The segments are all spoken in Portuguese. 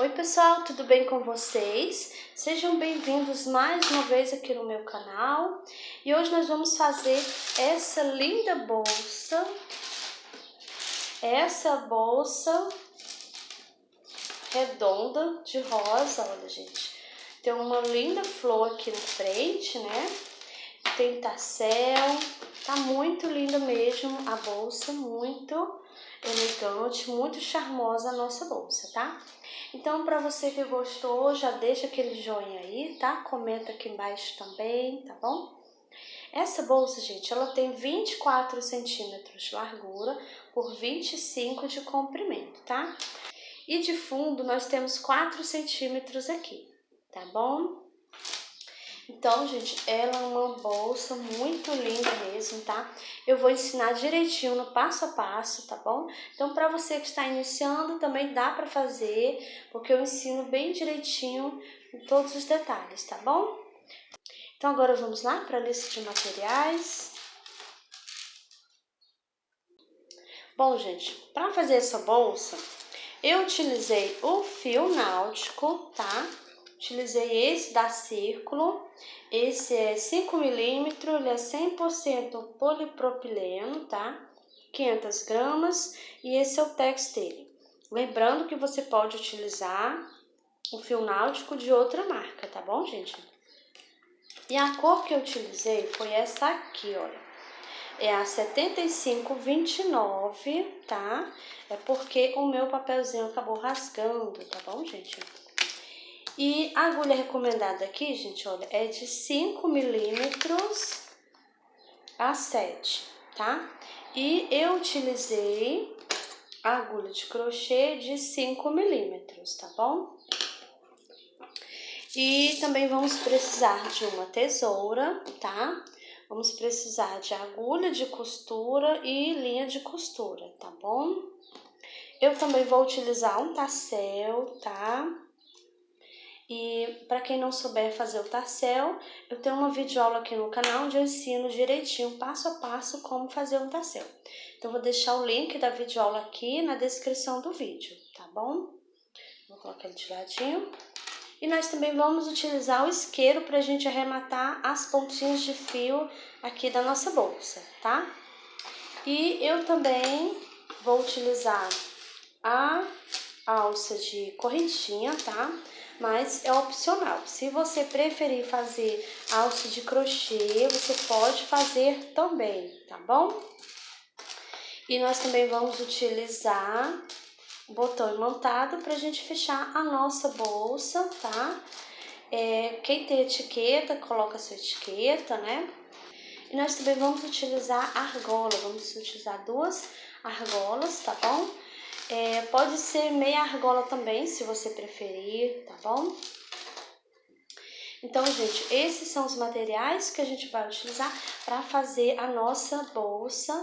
Oi pessoal, tudo bem com vocês? Sejam bem-vindos mais uma vez aqui no meu canal. E hoje nós vamos fazer essa linda bolsa. Essa bolsa redonda de rosa, olha gente. Tem uma linda flor aqui na frente, né? Tem tassel, tá muito linda mesmo a bolsa, muito elegante, muito charmosa a nossa bolsa, tá? Então, para você que gostou, já deixa aquele joinha aí, tá? Comenta aqui embaixo também, tá bom? Essa bolsa, gente, ela tem 24 centímetros de largura por 25 de comprimento, tá? E de fundo nós temos 4 centímetros aqui, tá bom? Então, gente, ela é uma bolsa muito linda mesmo, tá? Eu vou ensinar direitinho no passo a passo, tá bom? Então, para você que está iniciando, também dá para fazer, porque eu ensino bem direitinho em todos os detalhes, tá bom? Então, agora vamos lá para a lista de materiais. Bom, gente, para fazer essa bolsa, eu utilizei o fio náutico, tá? Utilizei esse da Círculo, esse é 5 milímetros, ele é 100% polipropileno, tá? 500 gramas, e esse é o textile. Lembrando que você pode utilizar o fio náutico de outra marca, tá bom, gente? E a cor que eu utilizei foi essa aqui, olha. É a 7529, tá? É porque o meu papelzinho acabou rasgando, tá bom, gente? E a agulha recomendada aqui, gente, olha, é de 5 milímetros a 7, tá? E eu utilizei a agulha de crochê de 5 milímetros, tá bom? E também vamos precisar de uma tesoura, tá? Vamos precisar de agulha de costura e linha de costura, tá bom? Eu também vou utilizar um tassel, tá? E para quem não souber fazer o tassel, eu tenho uma videoaula aqui no canal onde eu ensino direitinho, passo a passo, como fazer um tassel. Então, vou deixar o link da videoaula aqui na descrição do vídeo, tá bom? Vou colocar ele de ladinho. E nós também vamos utilizar o isqueiro para a gente arrematar as pontinhas de fio aqui da nossa bolsa, tá? E eu também vou utilizar a alça de correntinha, tá? Mas é opcional. Se você preferir fazer alça de crochê, você pode fazer também, tá bom? E nós também vamos utilizar o botão imantado para a gente fechar a nossa bolsa, tá? Quem tem etiqueta, coloca a sua etiqueta, né? E nós também vamos utilizar argola, vamos utilizar 2 argolas, tá bom? Pode ser meia argola também, se você preferir, tá bom? Então, gente, esses são os materiais que a gente vai utilizar para fazer a nossa bolsa.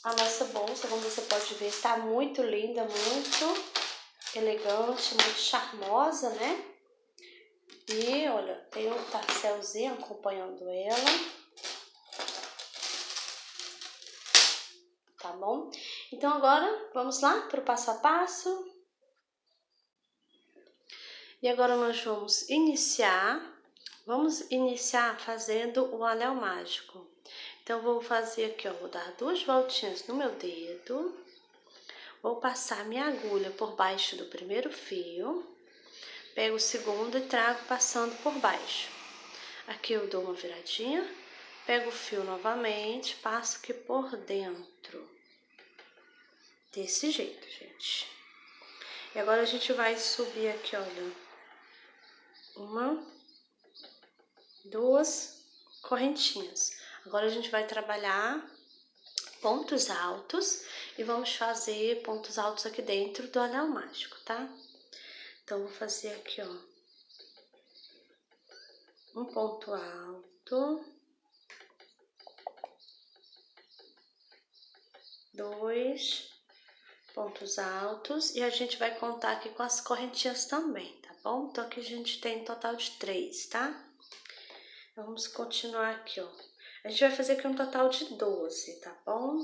A nossa bolsa, como você pode ver, está muito linda, muito elegante, muito charmosa, né? E, olha, tem um tasselzinho acompanhando ela. Tá bom? Então, agora, vamos lá para o passo a passo. E agora nós vamos iniciar fazendo o anel mágico. Então, vou fazer aqui, ó, vou dar 2 voltinhas no meu dedo. Vou passar minha agulha por baixo do primeiro fio. Pego o segundo e trago passando por baixo. Aqui eu dou uma viradinha, pego o fio novamente, passo aqui por dentro. Desse jeito, gente. E agora a gente vai subir aqui, olha, 1, 2 correntinhas. Agora a gente vai trabalhar pontos altos e vamos fazer pontos altos aqui dentro do anel mágico, tá? Então, vou fazer aqui, ó, um ponto alto, 2 pontos altos, e a gente vai contar aqui com as correntinhas também, tá bom? Então, aqui a gente tem um total de 3, tá? Então, vamos continuar aqui, ó. A gente vai fazer aqui um total de 12, tá bom?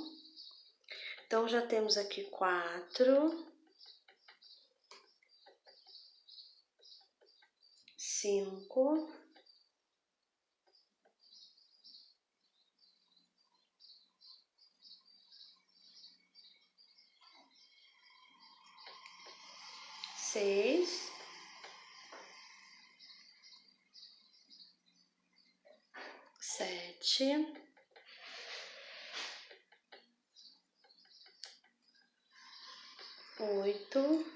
Então, já temos aqui 4, 5, 6, 7, 8,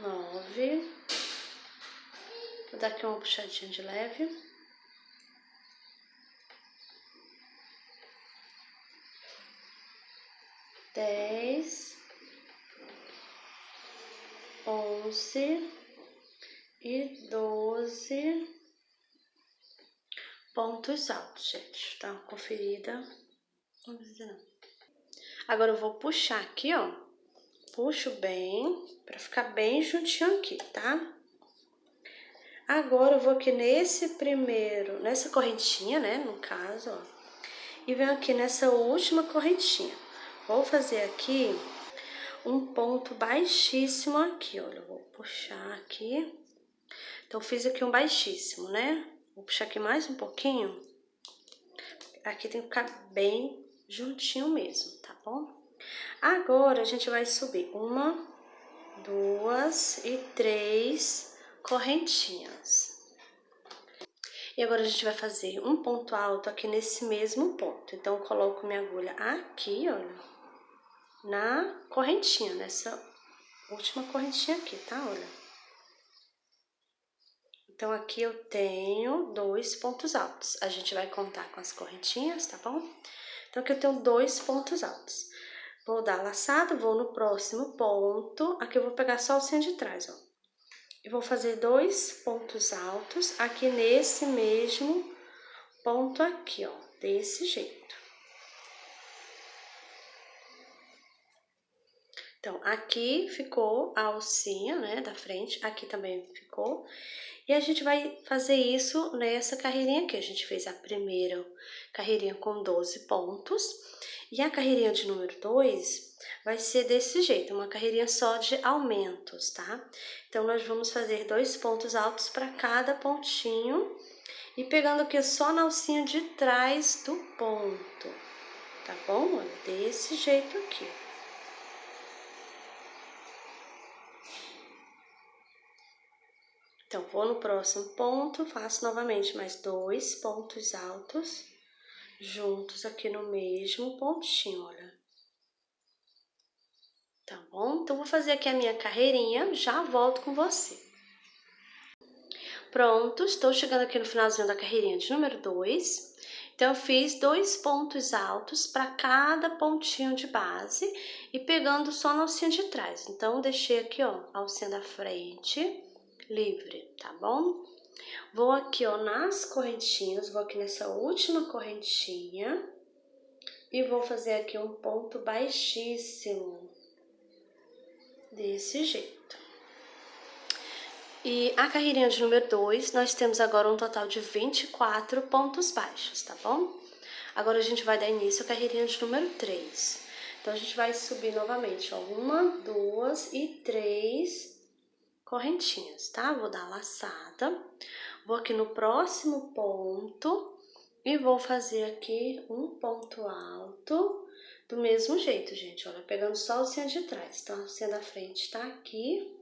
9, vou dar aqui uma puxadinha de leve, 10, 11 e 12 pontos altos, gente. Dá uma conferida. Não precisa não. Agora eu vou puxar aqui, ó. Puxo bem, pra ficar bem juntinho aqui, tá? Agora eu vou aqui nessa correntinha, né, no caso, ó. E venho aqui nessa última correntinha. Vou fazer aqui um ponto baixíssimo aqui, olha. Eu vou puxar aqui. Então, fiz aqui um baixíssimo, né? Vou puxar aqui mais um pouquinho. Aqui tem que ficar bem juntinho mesmo, tá bom? Agora, a gente vai subir 1, 2 e 3 correntinhas. E agora, a gente vai fazer um ponto alto aqui nesse mesmo ponto. Então, eu coloco minha agulha aqui, olha, na correntinha, nessa última correntinha aqui, tá? Olha. Então, aqui eu tenho 2 pontos altos. A gente vai contar com as correntinhas, tá bom? Então, aqui eu tenho 2 pontos altos. Vou dar laçada, vou no próximo ponto. Aqui eu vou pegar só o alcinha de trás, ó. E vou fazer 2 pontos altos aqui nesse mesmo ponto aqui, ó. Desse jeito. Então, aqui ficou a alcinha, né, da frente. Aqui também ficou. E a gente vai fazer isso nessa carreirinha aqui. A gente fez a primeira carreirinha com 12 pontos. E a carreirinha de número 2 vai ser desse jeito, uma carreirinha só de aumentos, tá? Então, nós vamos fazer 2 pontos altos para cada pontinho. E pegando aqui só na alcinha de trás do ponto, tá bom? Olha, desse jeito aqui. Então, vou no próximo ponto, faço novamente mais 2 pontos altos juntos aqui no mesmo pontinho, olha. Tá bom? Então, vou fazer aqui a minha carreirinha, já volto com você. Pronto, estou chegando aqui no finalzinho da carreirinha de número 2. Então, eu fiz 2 pontos altos para cada pontinho de base e pegando só na alcinha de trás. Então, deixei aqui, ó, a alcinha da frente livre, tá bom? Vou aqui, ó, nas correntinhas, vou aqui nessa última correntinha e vou fazer aqui um ponto baixíssimo, desse jeito. E a carreirinha de número 2, nós temos agora um total de 24 pontos baixos, tá bom? Agora, a gente vai dar início à carreirinha de número 3. Então, a gente vai subir novamente, ó, 1, 2 e 3 correntinhas, tá? Vou dar laçada, vou aqui no próximo ponto e vou fazer aqui um ponto alto do mesmo jeito, gente, olha, pegando só a alcinha de trás. Então, a alcinha da frente tá aqui,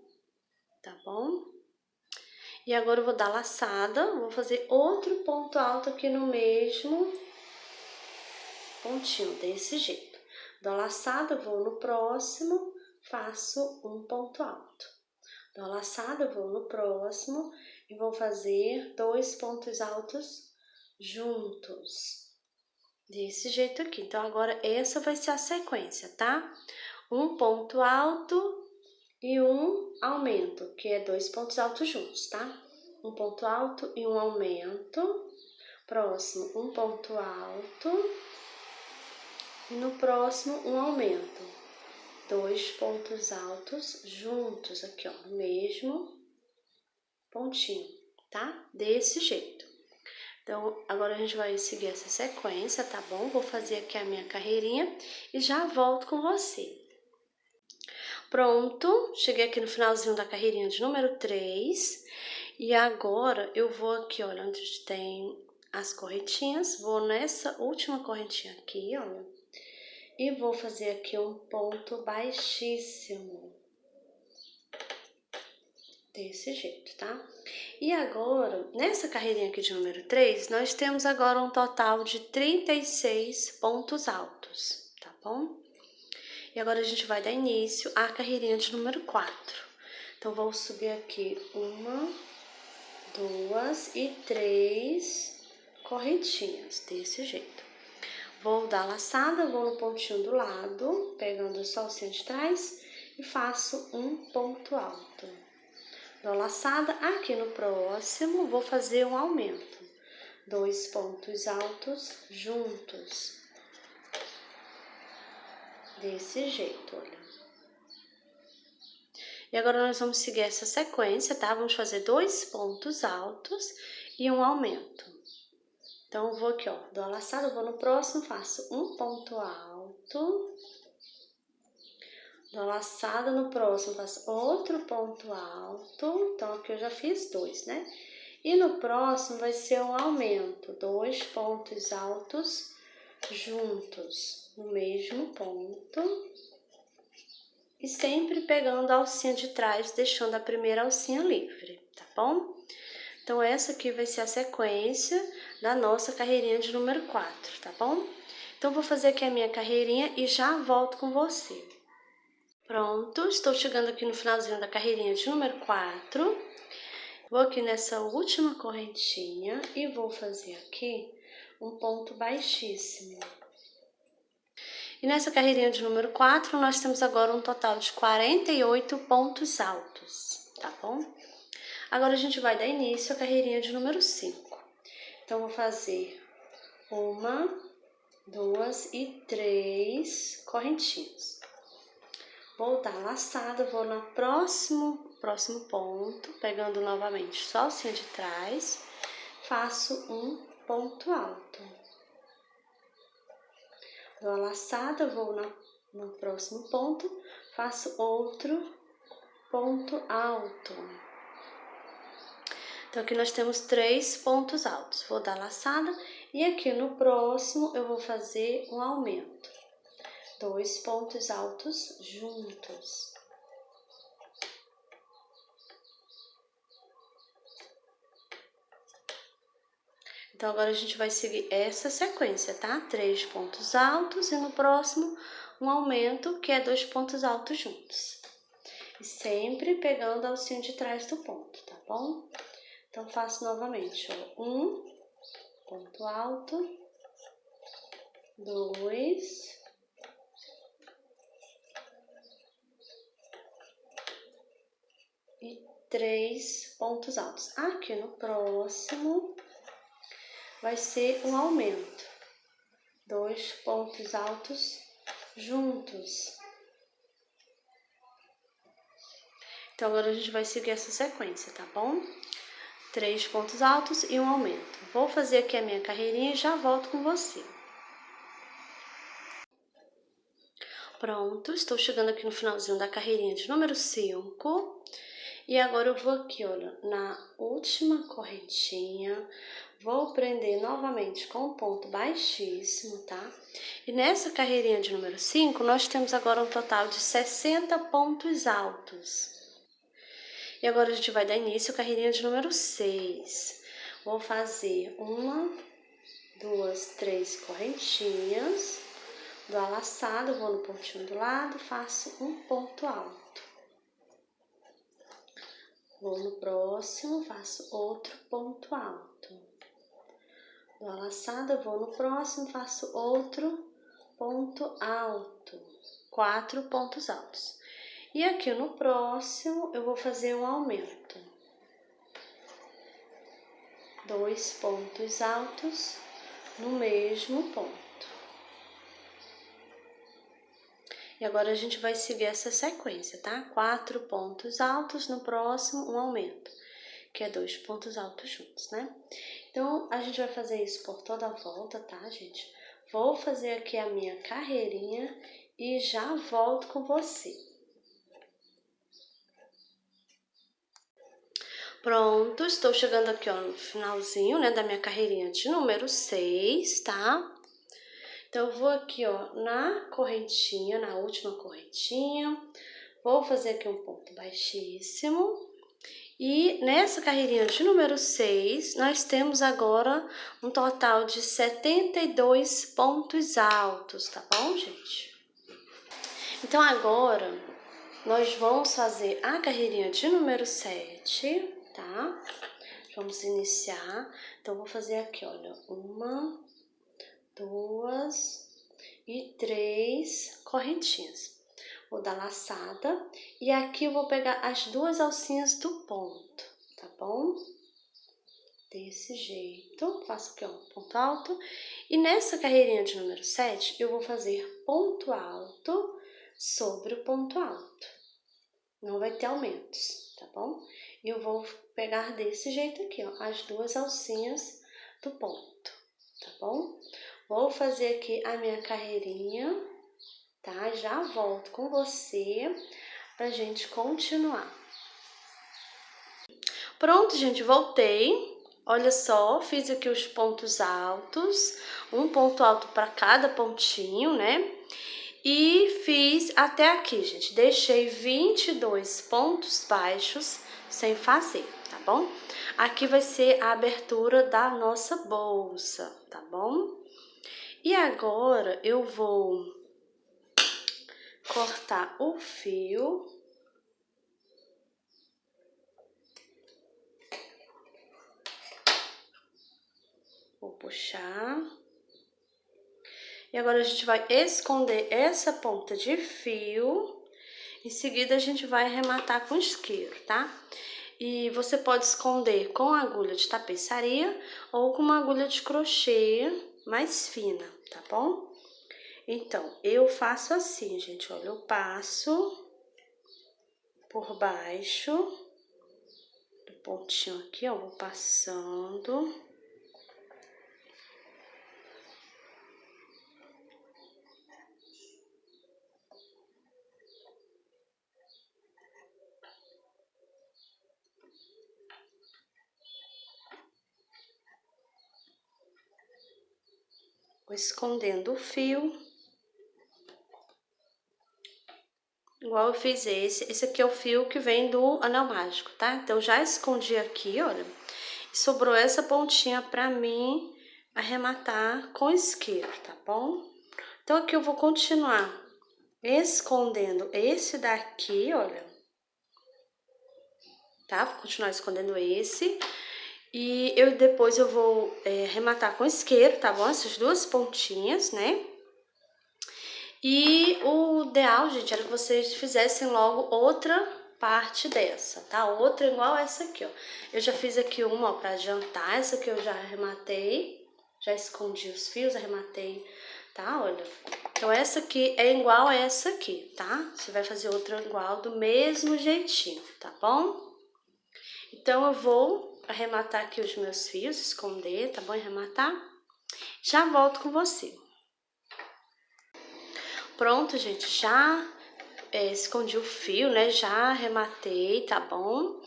tá bom? E agora eu vou dar laçada, vou fazer outro ponto alto aqui no mesmo pontinho, desse jeito. Dou laçada, vou no próximo, faço um ponto alto. Dou laçada, vou no próximo e vou fazer 2 pontos altos juntos. Desse jeito aqui. Então, agora essa vai ser a sequência, tá? Um ponto alto e um aumento, que é 2 pontos altos juntos, tá? Um ponto alto e um aumento. Próximo, um ponto alto. E no próximo, um aumento. 2 pontos altos juntos aqui, ó, no mesmo pontinho, tá? Desse jeito. Então, agora a gente vai seguir essa sequência, tá bom? Vou fazer aqui a minha carreirinha e já volto com você. Pronto, cheguei aqui no finalzinho da carreirinha de número 3. E agora eu vou aqui, olha, onde tem as correntinhas, vou nessa última correntinha aqui, olha, e vou fazer aqui um ponto baixíssimo. Desse jeito, tá? E agora, nessa carreirinha aqui de número 3, nós temos agora um total de 36 pontos altos, tá bom? E agora a gente vai dar início à carreirinha de número 4. Então, vou subir aqui 1, 2 e 3 correntinhas, desse jeito. Vou dar laçada, vou no pontinho do lado, pegando só o alcinha de trás e faço um ponto alto. Dou laçada, aqui no próximo vou fazer um aumento. 2 pontos altos juntos. Desse jeito, olha. E agora nós vamos seguir essa sequência, tá? Vamos fazer 2 pontos altos e um aumento. Então, eu vou aqui, ó, dou a laçada, vou no próximo, faço um ponto alto. Dou a laçada, no próximo faço outro ponto alto. Então, aqui eu já fiz 2, né? E no próximo vai ser um aumento, 2 pontos altos juntos, no mesmo ponto. E sempre pegando a alcinha de trás, deixando a primeira alcinha livre, tá bom? Então, essa aqui vai ser a sequência da nossa carreirinha de número 4, tá bom? Então, vou fazer aqui a minha carreirinha e já volto com você. Pronto, estou chegando aqui no finalzinho da carreirinha de número 4. Vou aqui nessa última correntinha e vou fazer aqui um ponto baixíssimo. E nessa carreirinha de número 4, nós temos agora um total de 48 pontos altos, tá bom? Agora a gente vai dar início à carreirinha de número 5. Então, vou fazer 1, 2 e 3 correntinhas. Vou dar laçada, vou no próximo ponto, pegando novamente só a alcinha de trás, faço um ponto alto. Dou a laçada, vou no próximo ponto, faço outro ponto alto. Então, aqui nós temos 3 pontos altos. Vou dar laçada e aqui no próximo eu vou fazer um aumento. 2 pontos altos juntos. Então, agora a gente vai seguir essa sequência, tá? 3 pontos altos e no próximo um aumento, que é 2 pontos altos juntos. E sempre pegando a alcinha de trás do ponto, tá bom? Então, faço novamente, ó. 1 ponto alto, 2, e 3 pontos altos. Aqui no próximo vai ser um aumento, 2 pontos altos juntos. Então, agora a gente vai seguir essa sequência, tá bom? 3 pontos altos e um aumento. Vou fazer aqui a minha carreirinha e já volto com você. Pronto, estou chegando aqui no finalzinho da carreirinha de número 5. E agora eu vou aqui, olha, na última correntinha, vou prender novamente com um ponto baixíssimo, tá? E nessa carreirinha de número 5, nós temos agora um total de 60 pontos altos. E agora a gente vai dar início à carreirinha de número 6. Vou fazer 1, 2, 3 correntinhas, dou a laçada, vou no pontinho do lado, faço um ponto alto. Vou no próximo, faço outro ponto alto. Dou a laçada, vou no próximo, faço outro ponto alto. 4 pontos altos. E aqui no próximo, eu vou fazer um aumento. 2 pontos altos no mesmo ponto. E agora a gente vai seguir essa sequência, tá? 4 pontos altos, no próximo um aumento. que é 2 pontos altos juntos, né? Então, a gente vai fazer isso por toda a volta, tá, gente? Vou fazer aqui a minha carreirinha e já volto com você. Pronto, estou chegando aqui, ó, no finalzinho, né, da minha carreirinha de número 6, tá? Então, eu vou aqui, ó, na correntinha, na última correntinha, vou fazer aqui um ponto baixíssimo. E nessa carreirinha de número 6, nós temos agora um total de 72 pontos altos, tá bom, gente? Então, agora, nós vamos fazer a carreirinha de número 7, tá? Vamos iniciar. Então, vou fazer aqui, olha, 1, 2 e 3 correntinhas. Vou dar laçada e aqui eu vou pegar as 2 alcinhas do ponto, tá bom? Desse jeito, faço aqui, ó, um ponto alto. E nessa carreirinha de número 7, eu vou fazer ponto alto sobre o ponto alto. Não vai ter aumentos, tá bom? E eu vou pegar desse jeito aqui, ó, as 2 alcinhas do ponto, tá bom? Vou fazer aqui a minha carreirinha, tá? Já volto com você pra gente continuar. Pronto, gente, voltei. Olha só, fiz aqui os pontos altos, um ponto alto para cada pontinho, né? E fiz até aqui, gente. Deixei 22 pontos baixos sem fazer, tá bom? Aqui vai ser a abertura da nossa bolsa, tá bom? E agora eu vou cortar o fio. Vou puxar. E agora a gente vai esconder essa ponta de fio. Em seguida a gente vai arrematar com isqueiro, tá? E você pode esconder com agulha de tapeçaria ou com uma agulha de crochê mais fina, tá bom? Então, eu faço assim, gente, olha, eu passo por baixo do pontinho aqui, ó, vou passando. Vou escondendo o fio. Igual eu fiz esse aqui é o fio que vem do anel mágico, tá? Então, já escondi aqui, olha, e sobrou essa pontinha pra mim arrematar com isqueiro, tá bom? Então, aqui eu vou continuar escondendo esse daqui, olha, tá? Vou continuar escondendo esse. E depois eu vou arrematar com isqueiro, tá bom? Essas 2 pontinhas, né? E o ideal, gente, era que vocês fizessem logo outra parte dessa, tá? Outra igual essa aqui, ó. Eu já fiz aqui uma, ó, pra adiantar. Essa aqui eu já arrematei, já escondi os fios, arrematei, tá? Olha. Então, essa aqui é igual a essa aqui, tá? Você vai fazer outra igual do mesmo jeitinho, tá bom? Então, eu vou arrematar aqui os meus fios, esconder, tá bom? Arrematar. Já volto com você. Pronto, gente, já escondi o fio, né? Já arrematei, tá bom?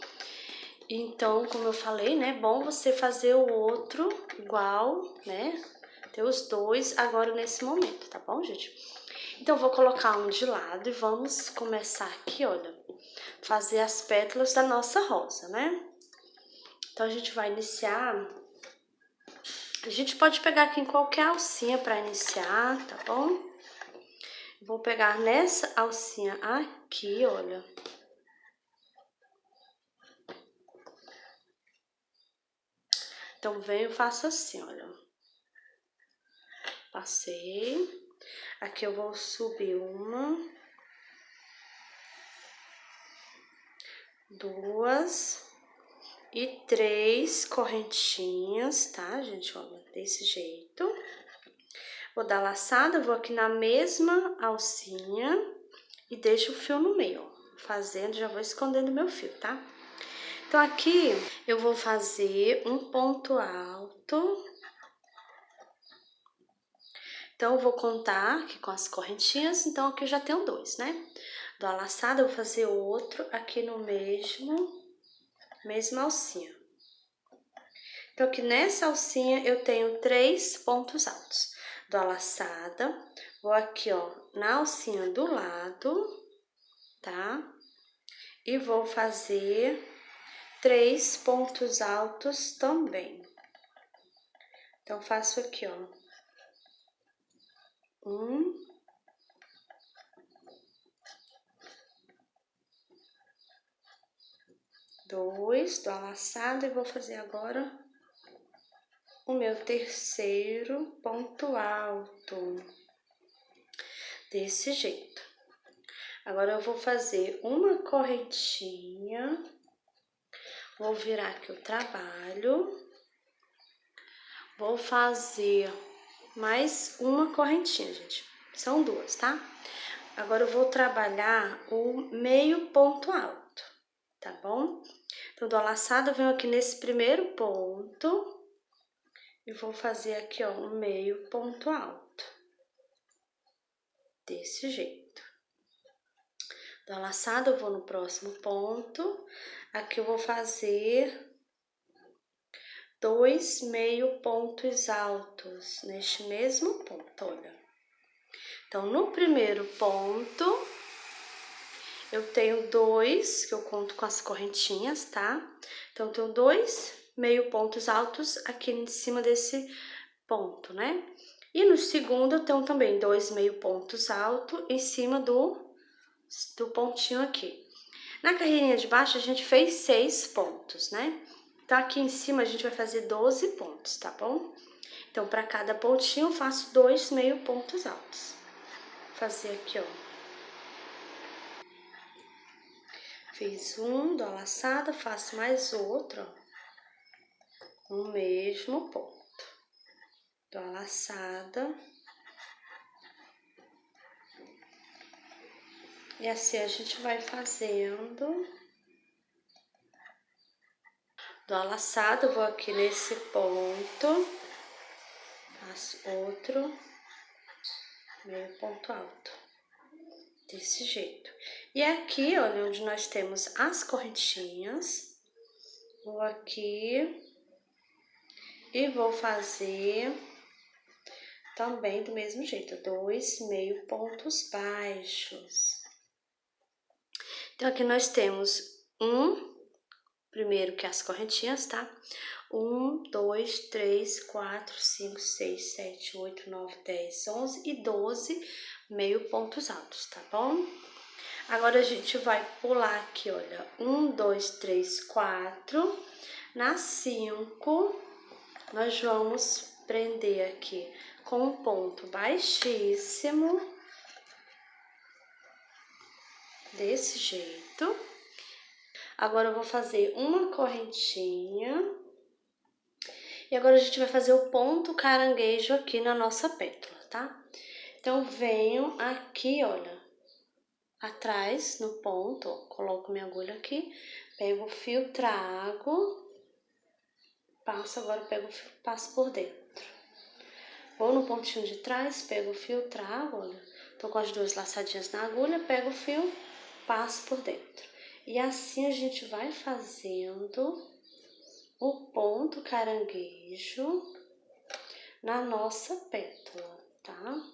Então, como eu falei, né? Bom você fazer o outro igual, né? Ter os 2 agora nesse momento, tá bom, gente? Então, vou colocar um de lado e vamos começar aqui, olha, fazer as pétalas da nossa rosa, né? Então, a gente vai iniciar. A gente pode pegar aqui em qualquer alcinha pra iniciar, tá bom? Vou pegar nessa alcinha aqui, olha. Então, venho e faço assim, olha. Passei. Aqui eu vou subir 1, 2 e 3 correntinhas, tá, gente? Olha, desse jeito. Vou dar laçada, vou aqui na mesma alcinha e deixo o fio no meio, ó. Fazendo, já vou escondendo meu fio, tá? Então, aqui eu vou fazer um ponto alto. Então, eu vou contar aqui com as correntinhas. Então, aqui eu já tenho 2, né? Do laçado, eu vou fazer outro aqui no mesma alcinha. Então, aqui nessa alcinha eu tenho 3 pontos altos. Dou a laçada, vou aqui, ó, na alcinha do lado, tá? E vou fazer 3 pontos altos também. Então, faço aqui, ó. 1, 2, dou a laçada e vou fazer agora o meu terceiro ponto alto, desse jeito. Agora, eu vou fazer uma correntinha, vou virar aqui o trabalho, vou fazer mais uma correntinha, gente, são 2, tá? Agora, eu vou trabalhar o meio ponto alto, tá bom? Então, dou a laçada, venho aqui nesse primeiro ponto, e vou fazer aqui, ó, um meio ponto alto, desse jeito. Dou a laçada, eu vou no próximo ponto, aqui eu vou fazer 2 meio pontos altos, neste mesmo ponto, olha. Então, no primeiro ponto, eu tenho 2, que eu conto com as correntinhas, tá? Então, eu tenho 2 meio pontos altos aqui em cima desse ponto, né? E no segundo, eu tenho também 2 meio pontos altos em cima do pontinho aqui. Na carreirinha de baixo, a gente fez 6 pontos, né? Então, aqui em cima, a gente vai fazer 12 pontos, tá bom? Então, para cada pontinho, eu faço 2 meio pontos altos. Vou fazer aqui, ó. Fiz um, dou a laçada, faço mais outro, ó. No mesmo ponto. Dou a laçada. E assim a gente vai fazendo. Dou a laçada, vou aqui nesse ponto. Faço outro meio ponto alto. Desse jeito. E aqui, olha, onde nós temos as correntinhas. Vou aqui. E vou fazer também do mesmo jeito, 2 meio pontos baixos. Então, aqui nós temos primeiro que as correntinhas, tá? 1, 2, 3, 4, 5, 6, 7, 8, 9, 10, 11 e 12 meio pontos altos, tá bom? Agora, a gente vai pular aqui, olha, 1, 2, 3, 4, na 5, nós vamos prender aqui com um ponto baixíssimo, desse jeito. Agora, eu vou fazer uma correntinha. E agora, a gente vai fazer o ponto caranguejo aqui na nossa pétala, tá? Então, venho aqui, olha, atrás, no ponto, ó, coloco minha agulha aqui, pego o fio, trago, passo, agora pego o fio, passo por dentro. Vou no pontinho de trás, pego o fio, trago, olha, tô com as 2 laçadinhas na agulha, pego o fio, passo por dentro. E assim a gente vai fazendo o ponto caranguejo na nossa pétala, tá?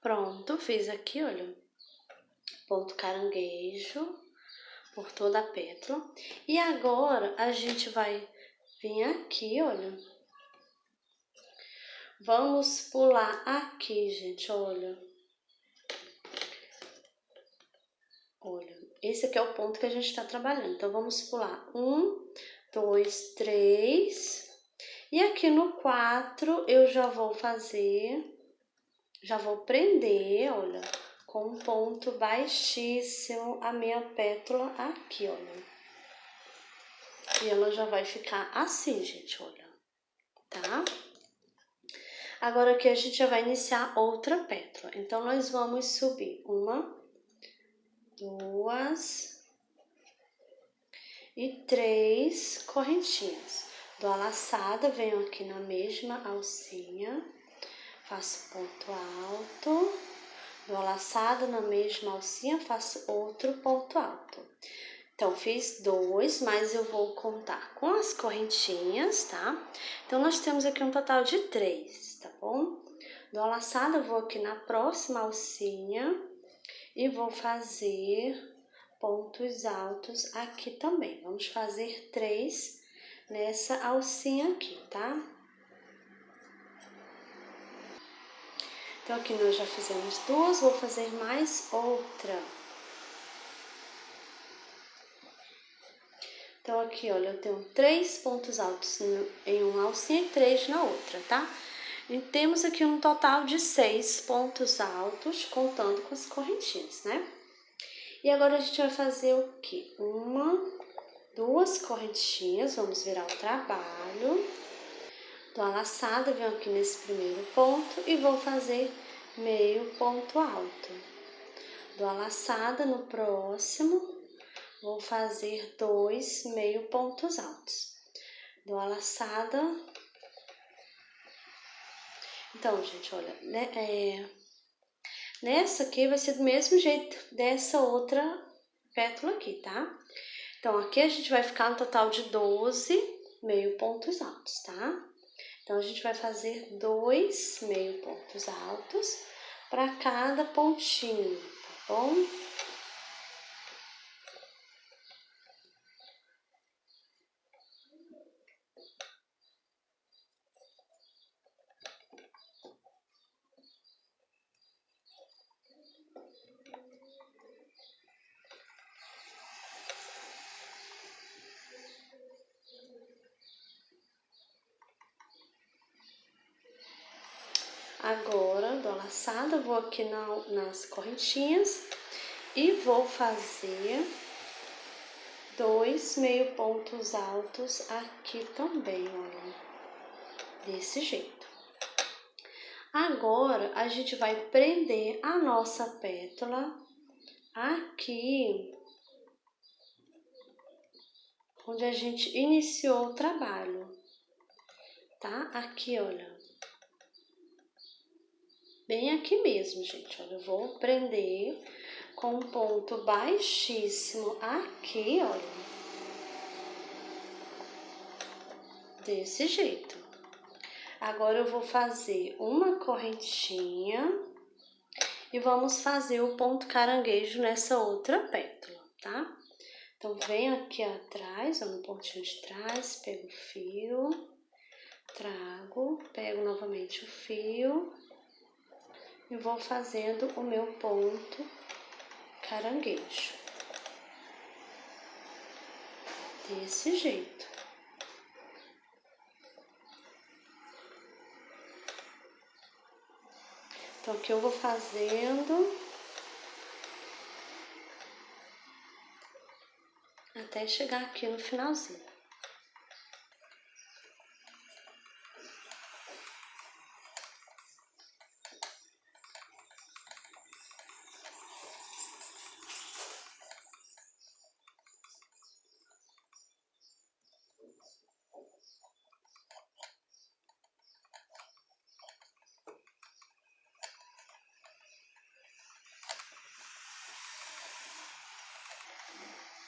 Pronto, fiz aqui, olha, ponto caranguejo por toda a pétala. E agora, a gente vai vir aqui, olha. Vamos pular aqui, gente, olha. Olha, Esse aqui é o ponto que a gente tá trabalhando. Então, vamos pular 1, 2, 3. E aqui no 4, eu já vou prender, olha, com um ponto baixíssimo a minha pétala aqui, olha. E ela já vai ficar assim, gente, olha, tá? Agora aqui a gente já vai iniciar outra pétala. Então, nós vamos subir 1, 2 e 3 correntinhas. Dou a laçada, venho aqui na mesma alcinha, faço ponto alto, dou a laçada na mesma alcinha, faço outro ponto alto. Então, fiz 2, mas eu vou contar com as correntinhas, tá? Então, nós temos aqui um total de 3, tá bom? Dou a laçada, vou aqui na próxima alcinha e vou fazer pontos altos aqui também. Vamos fazer 3 nessa alcinha aqui, tá? Então, aqui nós já fizemos 2, vou fazer mais outra. Então, aqui, olha, eu tenho 3 pontos altos em uma alcinha e 3 na outra, tá? E temos aqui um total de 6 pontos altos, contando com as correntinhas, né? E agora a gente vai fazer o quê? 1, 2 correntinhas, vamos virar o trabalho. Dou a laçada, venho aqui nesse primeiro ponto e vou fazer meio ponto alto. Dou a laçada no próximo. Vou fazer 2 meio pontos altos. Dou a laçada. Então, gente, olha, né, nessa aqui vai ser do mesmo jeito dessa outra pétala aqui, tá? Então, aqui a gente vai ficar no total de 12 meio pontos altos, tá? Então, a gente vai fazer 2 meio pontos altos para cada pontinho, tá bom? Agora, dou a laçada, vou aqui nas correntinhas e vou fazer 2 meio pontos altos aqui também, olha, desse jeito. Agora, a gente vai prender a nossa pétala aqui, onde a gente iniciou o trabalho, tá? Aqui, olha. Bem aqui mesmo, gente, olha, eu vou prender com um ponto baixíssimo aqui, olha, desse jeito. Agora, eu vou fazer uma correntinha e vamos fazer o ponto caranguejo nessa outra pétala, tá? Então, venho aqui atrás, ó, no pontinho de trás, pego o fio, trago, pego novamente o fio e vou fazendo o meu ponto caranguejo. Desse jeito. Então, aqui eu vou fazendo até chegar aqui no finalzinho.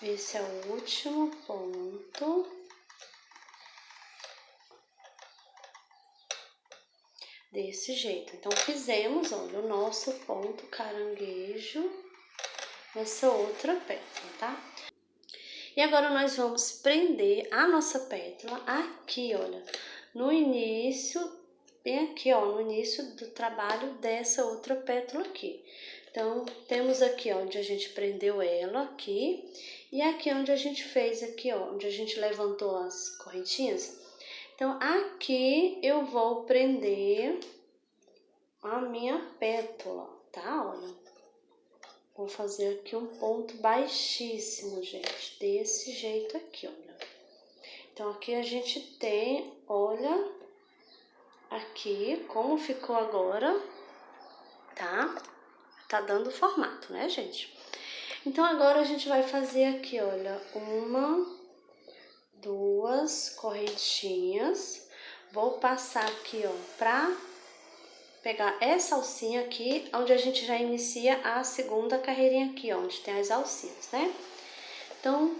Esse é o último ponto. Desse jeito. Então, fizemos, olha, o nosso ponto caranguejo nessa outra pétala, tá? E agora, nós vamos prender a nossa pétala aqui, olha, no início, bem aqui, ó, no início do trabalho dessa outra pétala aqui. Então, temos aqui onde a gente prendeu ela aqui, e aqui onde a gente fez aqui, ó, onde a gente levantou as correntinhas. Então, aqui eu vou prender a minha pétala, tá? Olha, vou fazer aqui um ponto baixíssimo, gente, desse jeito aqui, olha. Então, aqui a gente tem, olha, aqui como ficou agora, tá? Tá dando formato, né, gente? Então, agora a gente vai fazer aqui, olha, uma, duas correntinhas. Vou passar aqui, ó, pra pegar essa alcinha aqui, onde a gente já inicia a segunda carreirinha aqui, ó, onde tem as alcinhas, né? Então,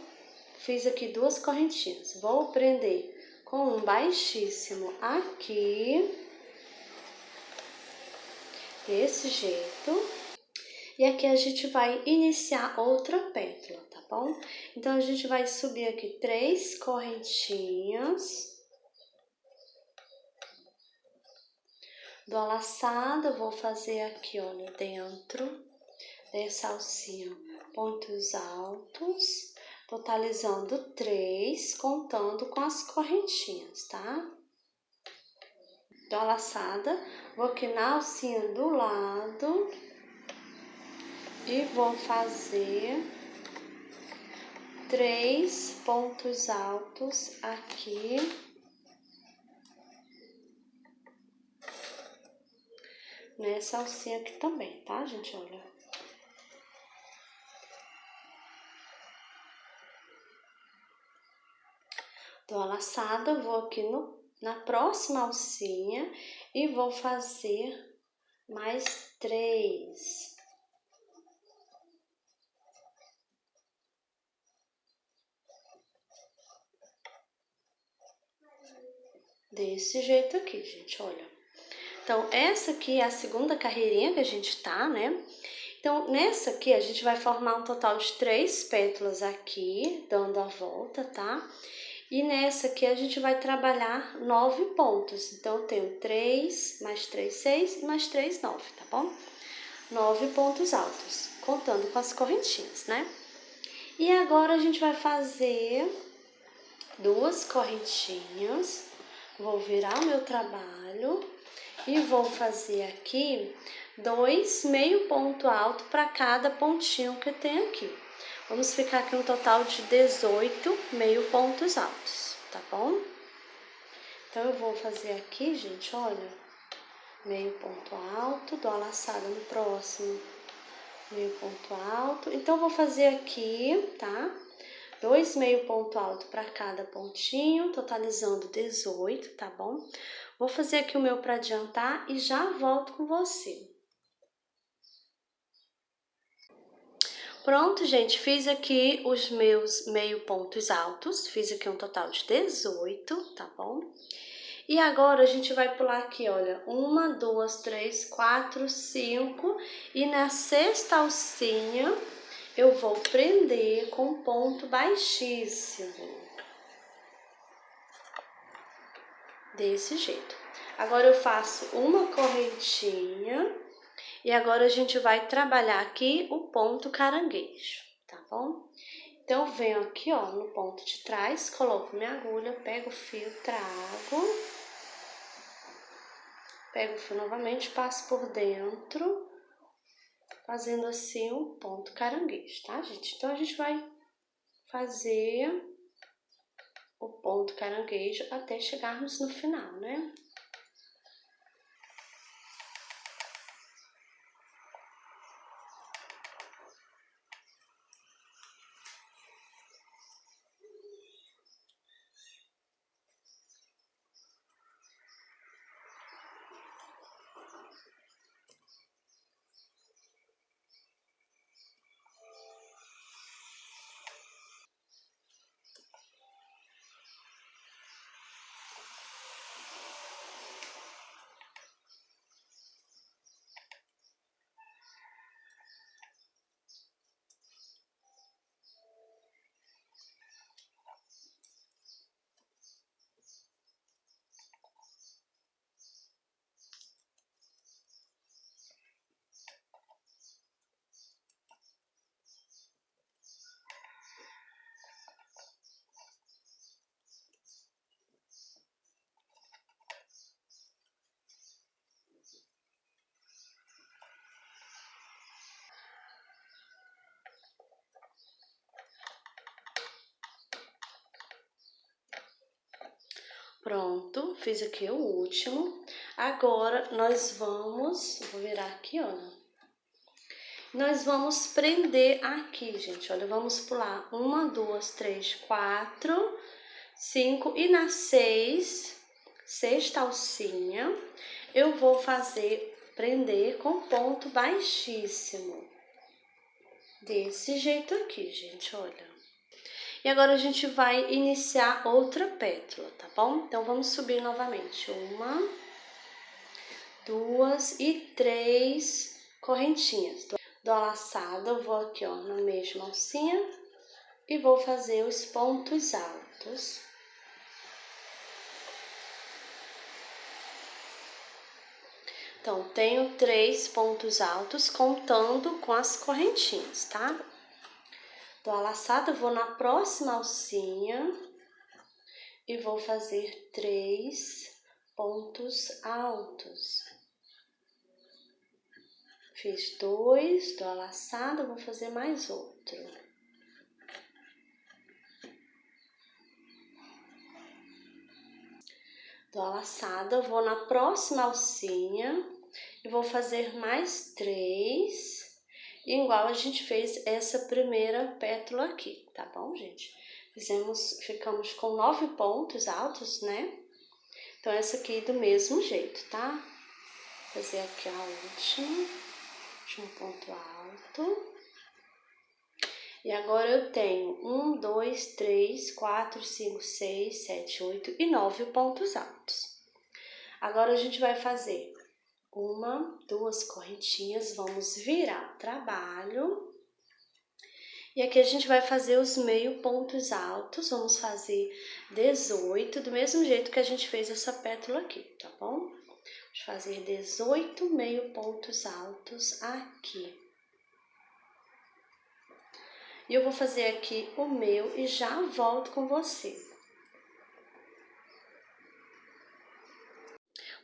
fiz aqui duas correntinhas. Vou prender com um baixíssimo aqui, desse jeito. E aqui a gente vai iniciar outra pétala, tá bom? Então, a gente vai subir aqui 3 correntinhas. Dou a laçada, vou fazer aqui, olha, dentro dessa alcinha, pontos altos, totalizando 3, contando com as correntinhas, tá? Dou a laçada, vou aqui na alcinha do lado e vou fazer 3 pontos altos aqui. Nessa alcinha aqui também, tá, gente? Olha. Dou a laçada, vou aqui na próxima alcinha e vou fazer mais 3. Desse jeito aqui, gente, olha. Então, essa aqui é a segunda carreirinha que a gente tá, né? Então, nessa aqui, a gente vai formar um total de 3 pétalas aqui, dando a volta, tá? E nessa aqui, a gente vai trabalhar 9 pontos. Então, eu tenho 3, mais 3, 6 e mais 3, 9, tá bom? 9 pontos altos, contando com as correntinhas, né? E agora, a gente vai fazer 2 correntinhas. Vou virar o meu trabalho e vou fazer aqui 2 meio ponto alto para cada pontinho que tem aqui. Vamos ficar aqui um total de 18 meio pontos altos, tá bom? Então, eu vou fazer aqui, gente, olha, meio ponto alto, dou a laçada no próximo, meio ponto alto. Então, eu vou fazer aqui, tá? 2 meio ponto alto para cada pontinho, totalizando 18, tá bom? Vou fazer aqui o meu para adiantar e já volto com você. Pronto, gente, fiz aqui os meus meio pontos altos, fiz aqui um total de 18, tá bom? E agora a gente vai pular aqui, olha, 1, 2, 3, 4, 5, e na sexta alcinha eu vou prender com ponto baixíssimo. Desse jeito. Agora eu faço uma correntinha e agora a gente vai trabalhar aqui o ponto caranguejo, tá bom? Então, eu venho aqui, ó, no ponto de trás, coloco minha agulha, pego o fio, trago, pego o fio novamente, passo por dentro, fazendo assim um ponto caranguejo, tá, gente? Então, a gente vai fazer o ponto caranguejo até chegarmos no final, né? Pronto, fiz aqui o último. Agora, nós vamos... Vou virar aqui, olha. Nós vamos prender aqui, gente, olha. Vamos pular 1, 2, 3, 4, 5 e na 6ª alcinha, eu vou prender com ponto baixíssimo. Desse jeito aqui, gente, olha. E agora a gente vai iniciar outra pétala, tá bom? Então, vamos subir novamente. 1, 2 e 3 correntinhas. Dou a laçada, eu vou aqui, ó, na mesma alcinha e vou fazer os pontos altos. Então, tenho 3 pontos altos contando com as correntinhas, tá? Dou a laçada, vou na próxima alcinha e vou fazer 3 pontos altos. Fiz 2, dou a laçada, vou fazer mais outro. Dou a laçada, vou na próxima alcinha e vou fazer mais 3. Igual a gente fez essa primeira pétala aqui, tá bom, gente? Ficamos com 9 pontos altos, né? Então, essa aqui do mesmo jeito, tá? Vou fazer aqui a último ponto alto. E agora eu tenho 1, 2, 3, 4, 5, 6, 7, 8 e 9 pontos altos. Agora, a gente vai fazer 1, 2 correntinhas, vamos virar o trabalho. E aqui a gente vai fazer os meio pontos altos, vamos fazer 18, do mesmo jeito que a gente fez essa pétala aqui, tá bom? Vamos fazer 18 meio pontos altos aqui. E eu vou fazer aqui o meu e já volto com você.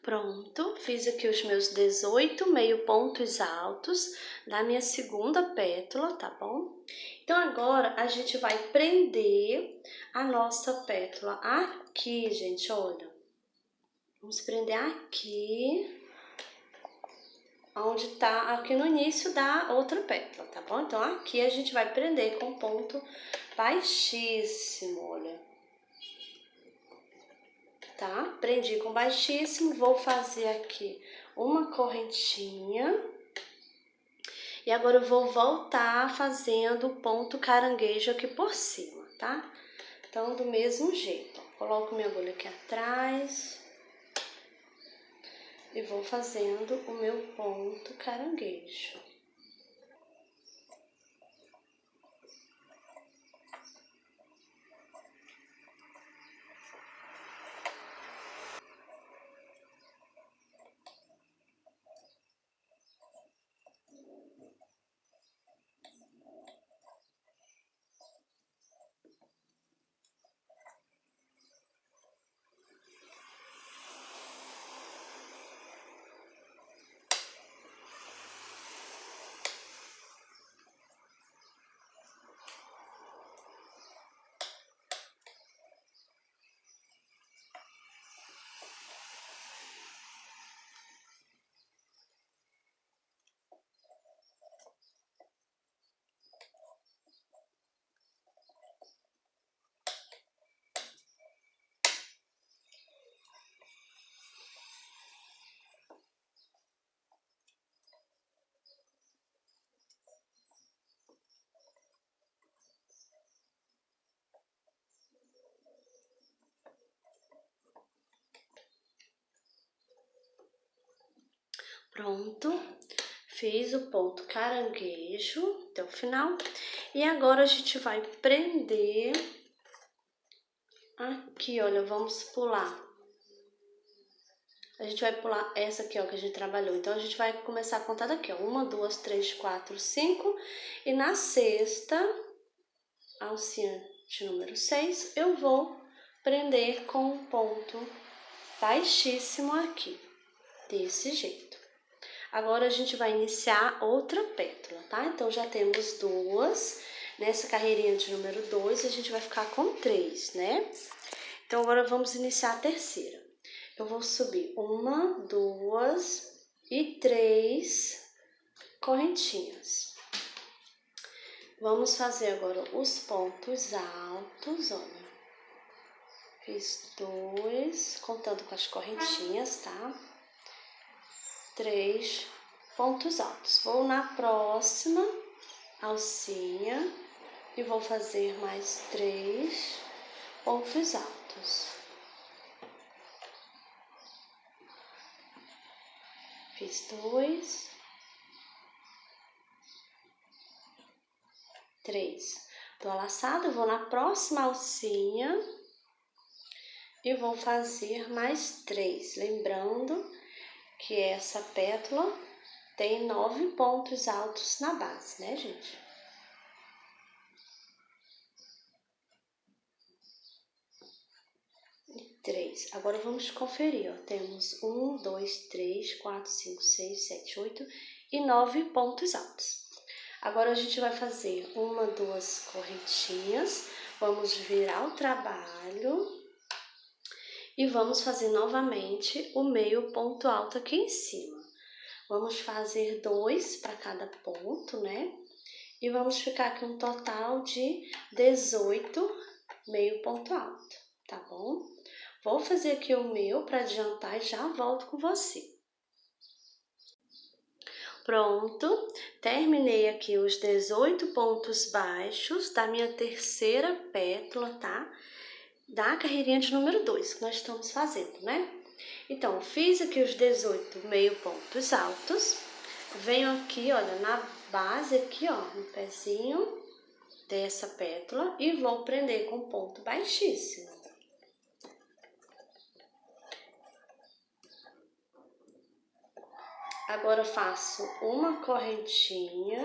Pronto, fiz aqui os meus 18 meio pontos altos da minha segunda pétala, tá bom? Então, agora a gente vai prender a nossa pétala aqui, gente, olha. Vamos prender aqui, onde tá, aqui no início da outra pétala, tá bom? Então, aqui a gente vai prender com ponto baixíssimo, olha. Tá? Prendi com baixíssimo, vou fazer aqui uma correntinha. E agora eu vou voltar fazendo o ponto caranguejo aqui por cima, tá? Então, do mesmo jeito, ó, coloco minha agulha aqui atrás e vou fazendo o meu ponto caranguejo. Pronto, fiz o ponto caranguejo até o final. E agora a gente vai prender aqui, olha, vamos pular. A gente vai pular essa aqui, ó, que a gente trabalhou. Então, a gente vai começar a contar daqui, ó. 1, 2, 3, 4, 5. E na 6ª alcinha de número 6, eu vou prender com um ponto baixíssimo aqui. Desse jeito. Agora, a gente vai iniciar outra pétala, tá? Então, já temos 2. Nessa carreirinha de número 2, a gente vai ficar com 3, né? Então, agora vamos iniciar a terceira. Eu vou subir 1, 2 e 3 correntinhas. Vamos fazer agora os pontos altos, olha. Fiz 2, contando com as correntinhas, tá? 3 pontos altos. Vou na próxima alcinha e vou fazer mais 3 pontos altos. Fiz 2, 3. Do laçado, vou na próxima alcinha e vou fazer mais 3. Lembrando que essa pétala tem 9 pontos altos na base, né, gente? Três. Agora vamos conferir, ó. Temos 1, 2, 3, 4, 5, 6, 7, 8 e 9 pontos altos. Agora a gente vai fazer 1, 2 correntinhas, vamos virar o trabalho e vamos fazer novamente o meio ponto alto aqui em cima. Vamos fazer 2 para cada ponto, né? E vamos ficar aqui um total de 18 meio ponto alto, tá bom? Vou fazer aqui o meu para adiantar e já volto com você. Pronto, terminei aqui os 18 pontos baixos da minha terceira pétala, tá? Da carreirinha de número 2 que nós estamos fazendo, né? Então, fiz aqui os 18 meio pontos altos. Venho aqui, olha, na base aqui, ó, no pezinho dessa pétala e vou prender com ponto baixíssimo. Agora faço uma correntinha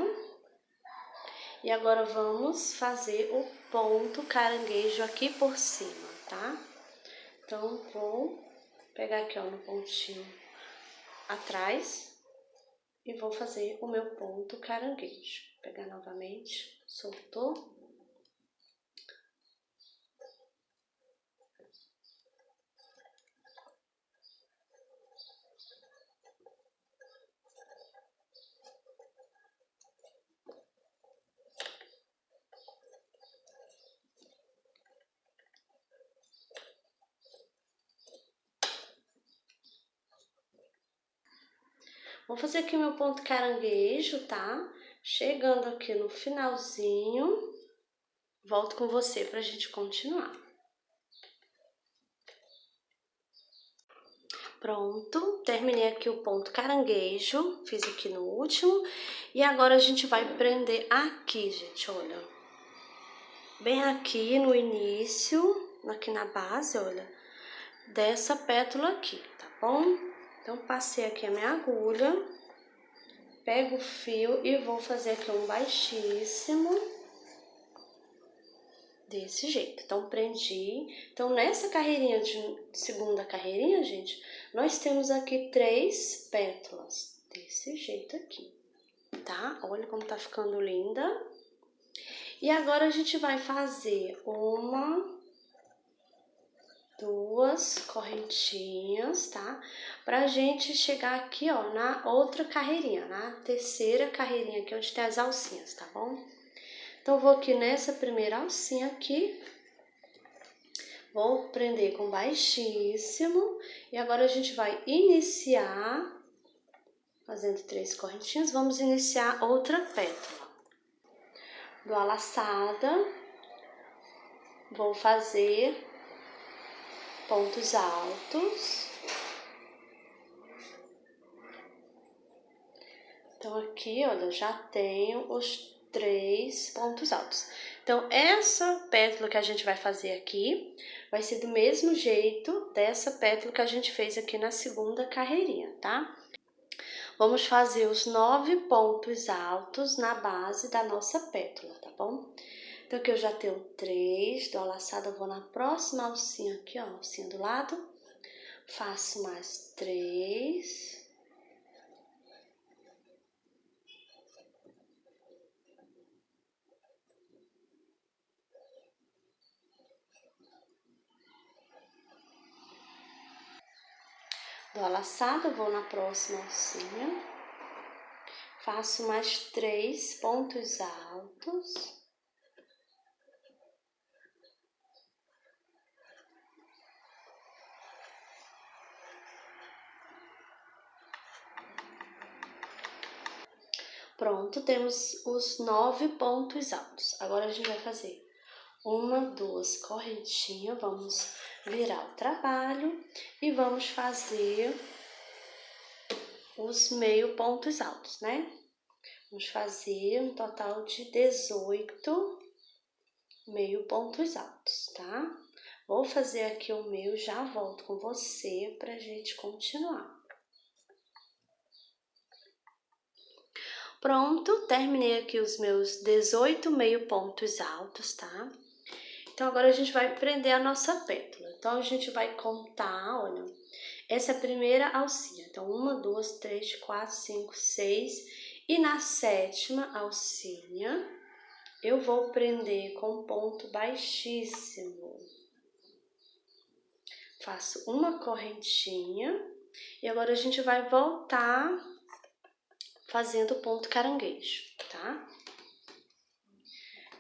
e agora vamos fazer o ponto caranguejo aqui por cima, tá? Então, vou pegar aqui, ó, no pontinho atrás e vou fazer o meu ponto caranguejo. Vou pegar novamente, soltou. Vou fazer aqui o meu ponto caranguejo, tá? Chegando aqui no finalzinho, volto com você pra gente continuar. Pronto, terminei aqui o ponto caranguejo, fiz aqui no último. E agora a gente vai prender aqui, gente, olha. Bem aqui no início, aqui na base, olha, dessa pétala aqui, tá bom? Então, passei aqui a minha agulha, pego o fio e vou fazer aqui um baixíssimo, desse jeito. Então, prendi. Então, nessa carreirinha de segunda carreirinha, gente, nós temos aqui 3 pétalas, desse jeito aqui, tá? Olha como tá ficando linda. E agora a gente vai fazer 1, 2 correntinhas, tá? Pra gente chegar aqui, ó, na outra carreirinha, na terceira carreirinha aqui, onde tem as alcinhas, tá bom? Então, vou aqui nessa primeira alcinha aqui, vou prender com baixíssimo, e agora a gente vai iniciar, fazendo 3 correntinhas, vamos iniciar outra pétala. Dou a laçada, vou fazer pontos altos. Então, aqui, olha, já tenho os 3 pontos altos. Então, essa pétala que a gente vai fazer aqui vai ser do mesmo jeito dessa pétala que a gente fez aqui na segunda carreirinha, tá? Vamos fazer os 9 pontos altos na base da nossa pétala, tá bom? Então, aqui eu já tenho 3, dou a laçada, vou na próxima alcinha aqui, ó, alcinha do lado, faço mais 3. Dou a laçada, vou na próxima alcinha, faço mais 3 pontos altos. Pronto, temos os 9 pontos altos. Agora a gente vai fazer 1, 2 correntinhas, vamos virar o trabalho e vamos fazer os meio pontos altos, né? Vamos fazer um total de 18 meio pontos altos, tá? Vou fazer aqui o meu, já volto com você pra gente continuar. Pronto, terminei aqui os meus 18 meio pontos altos, tá? Então, agora a gente vai prender a nossa pétala. Então, a gente vai contar, olha, essa é a primeira alcinha. Então, 1, 2, 3, 4, 5, 6. E na 7ª alcinha, eu vou prender com ponto baixíssimo. Faço uma correntinha e agora a gente vai voltar fazendo ponto caranguejo, tá?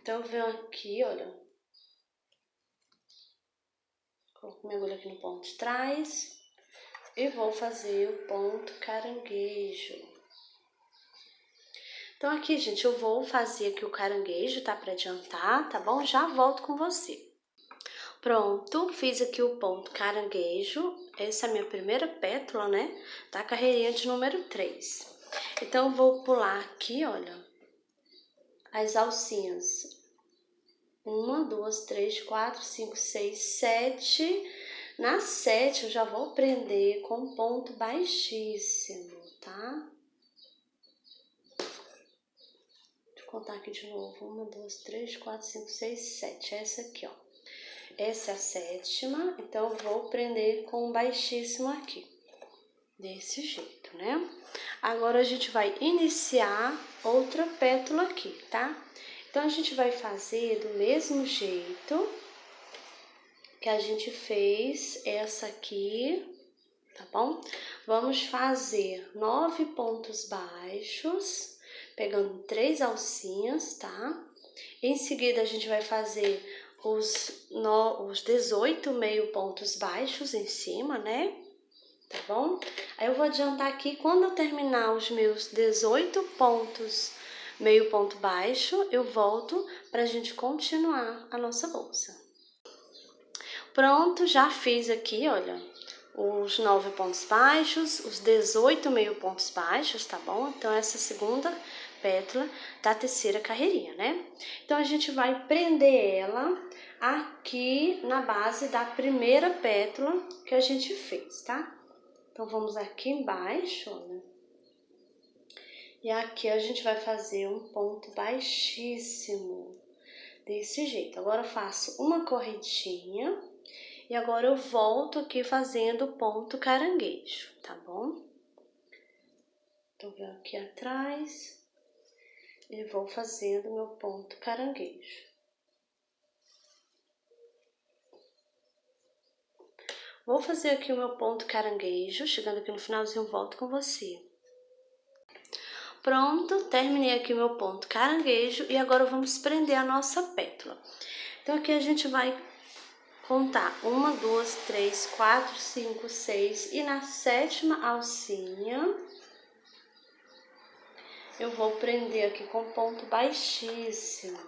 Então, eu venho aqui, olha, coloco minha agulha aqui no ponto de trás e vou fazer o ponto caranguejo. Então, aqui, gente, eu vou fazer aqui o caranguejo, tá? Pra adiantar, tá bom? Já volto com você. Pronto, fiz aqui o ponto caranguejo. Essa é a minha primeira pétala, né? Da carreirinha de número 3. Então, eu vou pular aqui, olha, as alcinhas. 1, 2, 3, 4, 5, 6, 7. Na 7, eu já vou prender com ponto baixíssimo, tá? Deixa eu contar aqui de novo. 1, 2, 3, 4, 5, 6, 7. Essa aqui, ó. Essa é a 7ª, então eu vou prender com baixíssimo aqui. Desse jeito, né? Agora a gente vai iniciar outra pétala aqui, tá? Então, a gente vai fazer do mesmo jeito que a gente fez essa aqui, tá bom? Vamos fazer 9 pontos baixos, pegando 3 alcinhas, tá? Em seguida, a gente vai fazer os 18 meio pontos baixos em cima, né? Tá bom? Aí eu vou adiantar aqui, quando eu terminar os meus 18 pontos, meio ponto baixo, eu volto pra gente continuar a nossa bolsa. Pronto, já fiz aqui, olha, os 9 pontos baixos, os 18 meio pontos baixos, tá bom? Então, essa segunda pétala da terceira carreirinha, né? Então, a gente vai prender ela aqui na base da primeira pétala que a gente fez, tá? Então, vamos aqui embaixo, olha. E aqui a gente vai fazer um ponto baixíssimo, desse jeito. Agora, eu faço uma correntinha e agora eu volto aqui fazendo ponto caranguejo, tá bom? Então, eu venho aqui atrás e vou fazendo meu ponto caranguejo. Vou fazer aqui o meu ponto caranguejo, chegando aqui no finalzinho, eu volto com você. Pronto, terminei aqui o meu ponto caranguejo e agora vamos prender a nossa pétala. Então, aqui a gente vai contar 1, 2, 3, 4, 5, 6 e na 7ª alcinha eu vou prender aqui com ponto baixíssimo.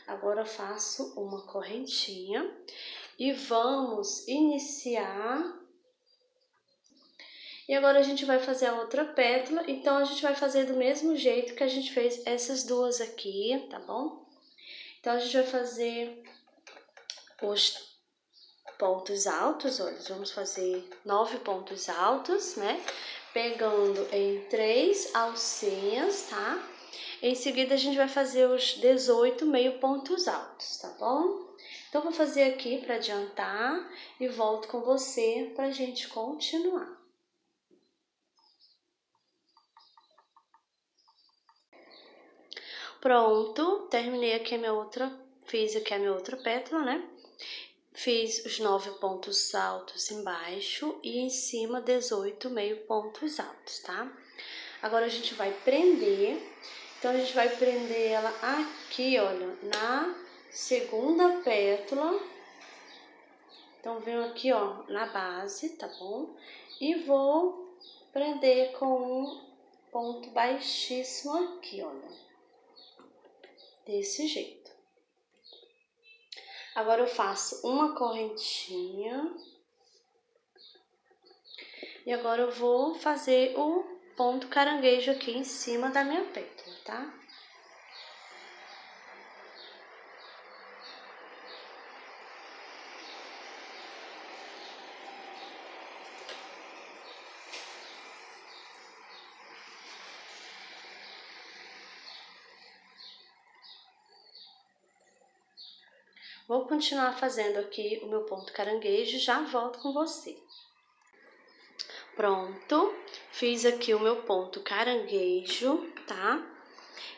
Agora eu faço uma correntinha e vamos iniciar. E agora a gente vai fazer a outra pétala, então a gente vai fazer do mesmo jeito que a gente fez essas duas aqui, tá bom? Então, a gente vai fazer os pontos altos, olha, vamos fazer 9 pontos altos, né? Pegando em 3 alcinhas, tá? Em seguida, a gente vai fazer os 18 meio pontos altos, tá bom? Então, vou fazer aqui para adiantar e volto com você pra gente continuar. Pronto, terminei aqui a minha outra, fiz aqui a minha outra pétala, né? fiz os 9 pontos altos embaixo e em cima 18 meio pontos altos, tá? Agora a gente vai prender, então a gente vai prender ela aqui, olha, na segunda pétala. Então, venho aqui, ó, na base, tá bom? E vou prender com um ponto baixíssimo aqui, olha. Desse jeito. Agora eu faço uma correntinha. E agora eu vou fazer o ponto caranguejo aqui em cima da minha pétala, tá? Vou continuar fazendo aqui o meu ponto caranguejo e já volto com você. Pronto, fiz aqui o meu ponto caranguejo, tá?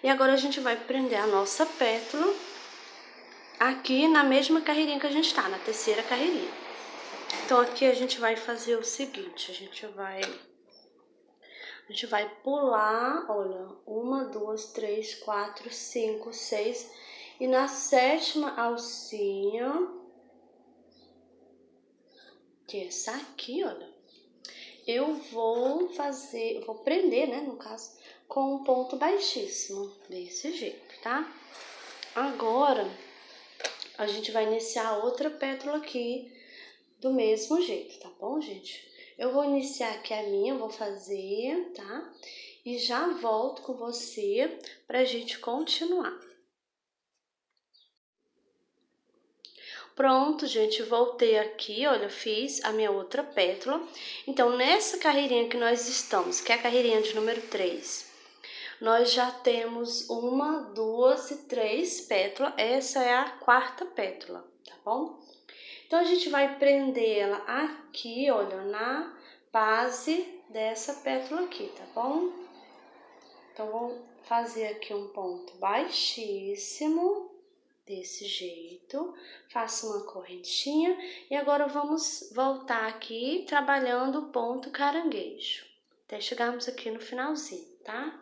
E agora a gente vai prender a nossa pétala aqui na mesma carreirinha que a gente tá, na terceira carreirinha. Então, aqui a gente vai fazer o seguinte, a gente vai pular, olha, 1, 2, 3, 4, 5, 6, e na sétima alcinha, que é essa aqui, olha, eu vou prender, né, no caso, com um ponto baixíssimo, desse jeito, tá? Agora, a gente vai iniciar outra pétala aqui do mesmo jeito, tá bom, gente? Eu vou iniciar aqui a minha, vou fazer, tá? E já volto com você pra gente continuar. Pronto, gente, voltei aqui, olha, eu fiz a minha outra pétala. Então, nessa carreirinha que nós estamos, que é a carreirinha de número 3, nós já temos 1, 2 e 3 pétalas. Essa é a quarta pétala, tá bom? Então, a gente vai prender ela aqui, olha, na base dessa pétala aqui, tá bom? Então, vou fazer aqui um ponto baixíssimo, desse jeito. Faço uma correntinha e agora vamos voltar aqui trabalhando o ponto caranguejo, até chegarmos aqui no finalzinho, tá?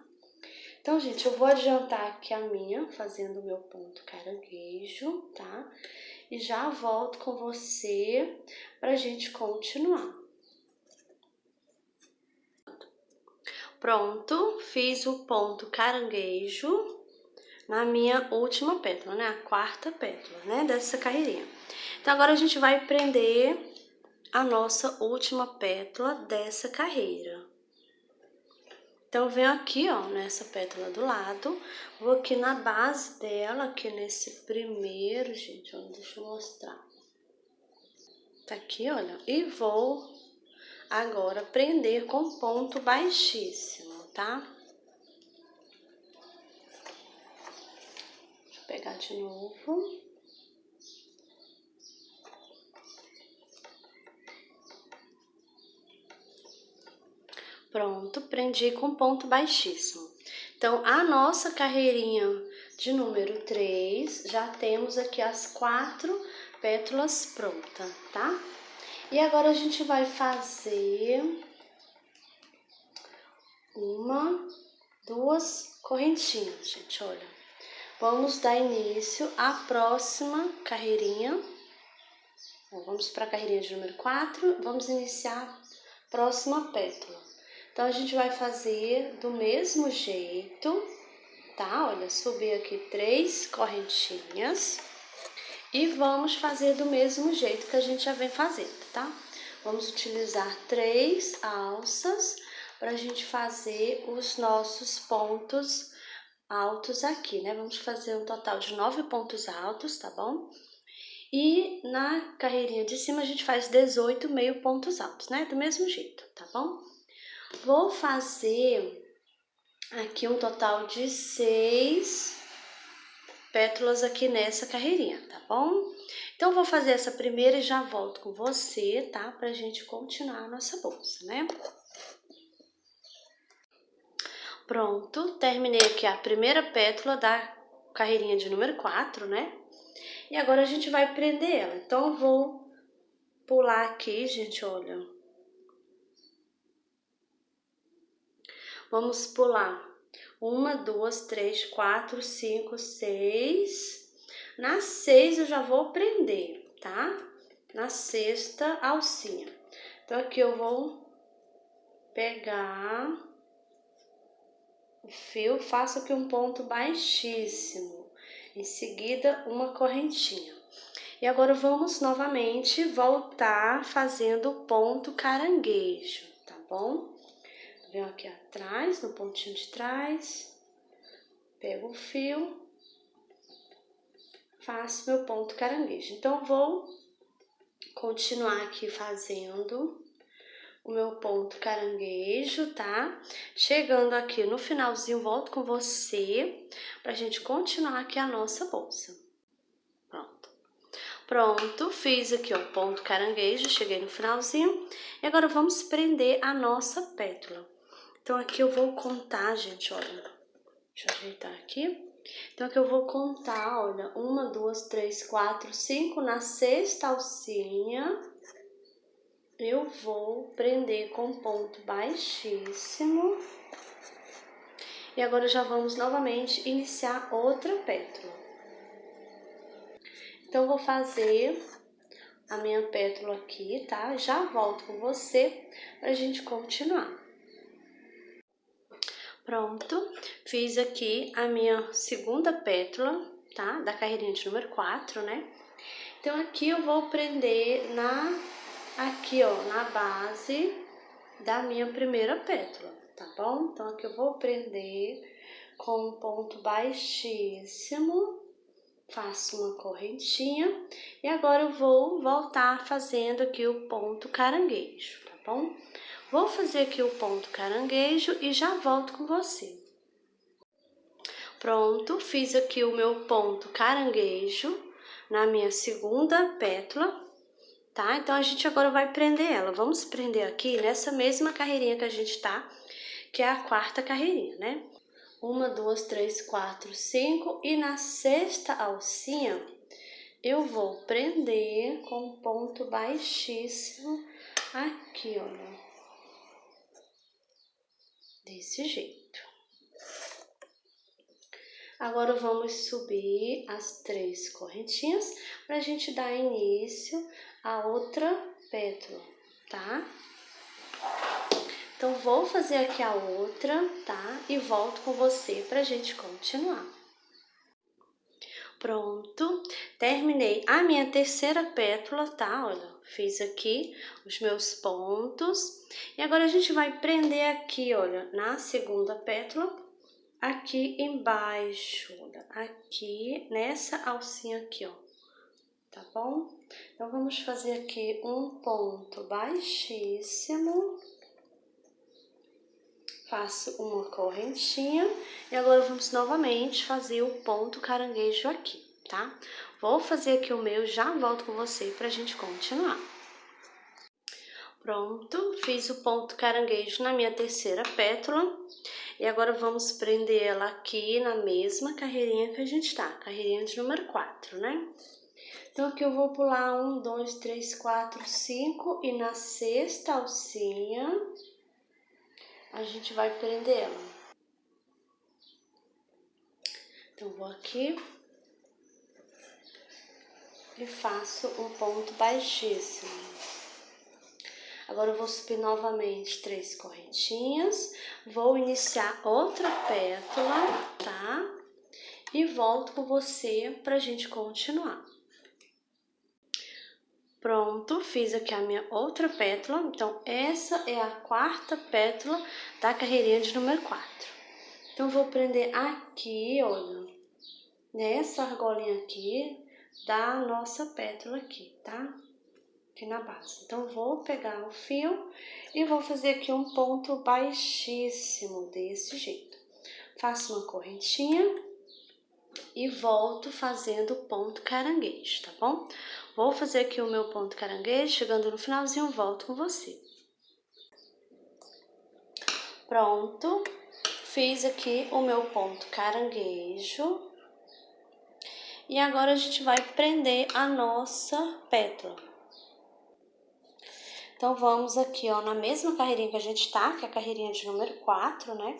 Então, gente, eu vou adiantar aqui a minha, fazendo o meu ponto caranguejo, tá? E já volto com você pra gente continuar. Pronto, fiz o ponto caranguejo na minha última pétala, né? A quarta pétala, né? Dessa carreirinha. Então, agora a gente vai prender a nossa última pétala dessa carreira. Então, eu venho aqui, ó, nessa pétala do lado, vou aqui na base dela, aqui nesse primeiro, gente, ó, deixa eu mostrar. Tá aqui, olha, e vou agora prender com ponto baixíssimo, tá? Deixa eu pegar de novo. Pronto, prendi com ponto baixíssimo. Então, a nossa carreirinha de número 3, já temos aqui as 4 pétalas prontas, tá? E agora a gente vai fazer 1, 2 correntinhas, gente, olha. Vamos dar início à próxima carreirinha. Vamos para a carreirinha de número 4, vamos iniciar a próxima pétala. Então, a gente vai fazer do mesmo jeito, tá? Olha, subir aqui 3 correntinhas e vamos fazer do mesmo jeito que a gente já vem fazendo, tá? Vamos utilizar 3 alças para a gente fazer os nossos pontos altos aqui, né? Vamos fazer um total de 9 pontos altos, tá bom? E na carreirinha de cima a gente faz 18 meio pontos altos, né? Do mesmo jeito, tá bom? Vou fazer aqui um total de 6 pétalas aqui nessa carreirinha, tá bom? Então, vou fazer essa primeira e já volto com você, tá? Pra gente continuar a nossa bolsa, né? Pronto, terminei aqui a primeira pétala da carreirinha de número 4, né? E agora a gente vai prender ela. Então, eu vou pular aqui, gente, olha. Vamos pular 1, 2, 3, 4, 5, 6. Na 6 eu já vou prender, tá? Na 6ª alcinha. Então, aqui eu vou pegar o fio, faço aqui um ponto baixíssimo. Em seguida, uma correntinha. E agora vamos novamente voltar fazendo o ponto caranguejo, tá bom? Venho aqui atrás, no pontinho de trás, pego o fio, faço meu ponto caranguejo. Então, vou continuar aqui fazendo o meu ponto caranguejo, tá? Chegando aqui no finalzinho, volto com você pra gente continuar aqui a nossa bolsa. Pronto, fiz aqui, ó, ponto caranguejo, cheguei no finalzinho. E agora vamos prender a nossa pétala. Então, aqui eu vou contar, gente, olha. Deixa eu ajeitar aqui. Então, aqui eu vou contar, olha, 1, 2, 3, 4, 5. Na 6ª alcinha, eu vou prender com ponto baixíssimo. E agora já vamos novamente iniciar outra pétala. Então, eu vou fazer a minha pétala aqui, tá? Já volto com você pra gente continuar. Pronto, fiz aqui a minha segunda pétala, tá? Da carreirinha de número 4, né? Então, aqui eu vou prender aqui, ó, na base da minha primeira pétala, tá bom? Então, aqui eu vou prender com um ponto baixíssimo. Faço uma correntinha e agora eu vou voltar fazendo aqui o ponto caranguejo, tá bom? Vou fazer aqui o ponto caranguejo e já volto com você. Pronto, fiz aqui o meu ponto caranguejo na minha segunda pétala, tá? Então, a gente agora vai prender ela. Vamos prender aqui nessa mesma carreirinha que a gente tá, que é a 4ª carreirinha, né? 1, 2, 3, 4, 5 e na 6ª alcinha eu vou prender com ponto baixíssimo aqui, olha, desse jeito. Agora vamos subir as 3 correntinhas pra gente dar início a outra pétala, tá? Então, vou fazer aqui a outra, tá? E volto com você pra gente continuar. Pronto, terminei a minha terceira pétala, tá? Olha, fiz aqui os meus pontos. E agora a gente vai prender aqui, olha, na segunda pétala, aqui embaixo, olha, aqui nessa alcinha aqui, ó, tá bom? Então, vamos fazer aqui um ponto baixíssimo. Faço uma correntinha e agora vamos novamente fazer o ponto caranguejo aqui, tá? Vou fazer aqui o meu, já volto com você pra gente continuar. Pronto, fiz o ponto caranguejo na minha terceira pétala e agora vamos prender ela aqui na mesma carreirinha que a gente tá, carreirinha de número 4, né? Então, aqui eu vou pular 1, 2, 3, 4, 5 e na 6ª alcinha a gente vai prender ela. Então, vou aqui e faço um ponto baixíssimo. Agora, eu vou subir novamente 3 correntinhas, vou iniciar outra pétala, tá? E volto com você pra gente continuar. Pronto, fiz aqui a minha outra pétala. Então, essa é a 4ª pétala da carreirinha de número 4. Então, vou prender aqui, olha, nessa argolinha aqui da nossa pétala aqui, tá? Aqui na base. Então, vou pegar o fio e vou fazer aqui um ponto baixíssimo, desse jeito. Faço uma correntinha e volto fazendo o ponto caranguejo, tá bom? Vou fazer aqui o meu ponto caranguejo, chegando no finalzinho, volto com você. Pronto, fiz aqui o meu ponto caranguejo. E agora a gente vai prender a nossa pétala. Então, vamos aqui, ó, na mesma carreirinha que a gente tá, que é a carreirinha de número 4, né?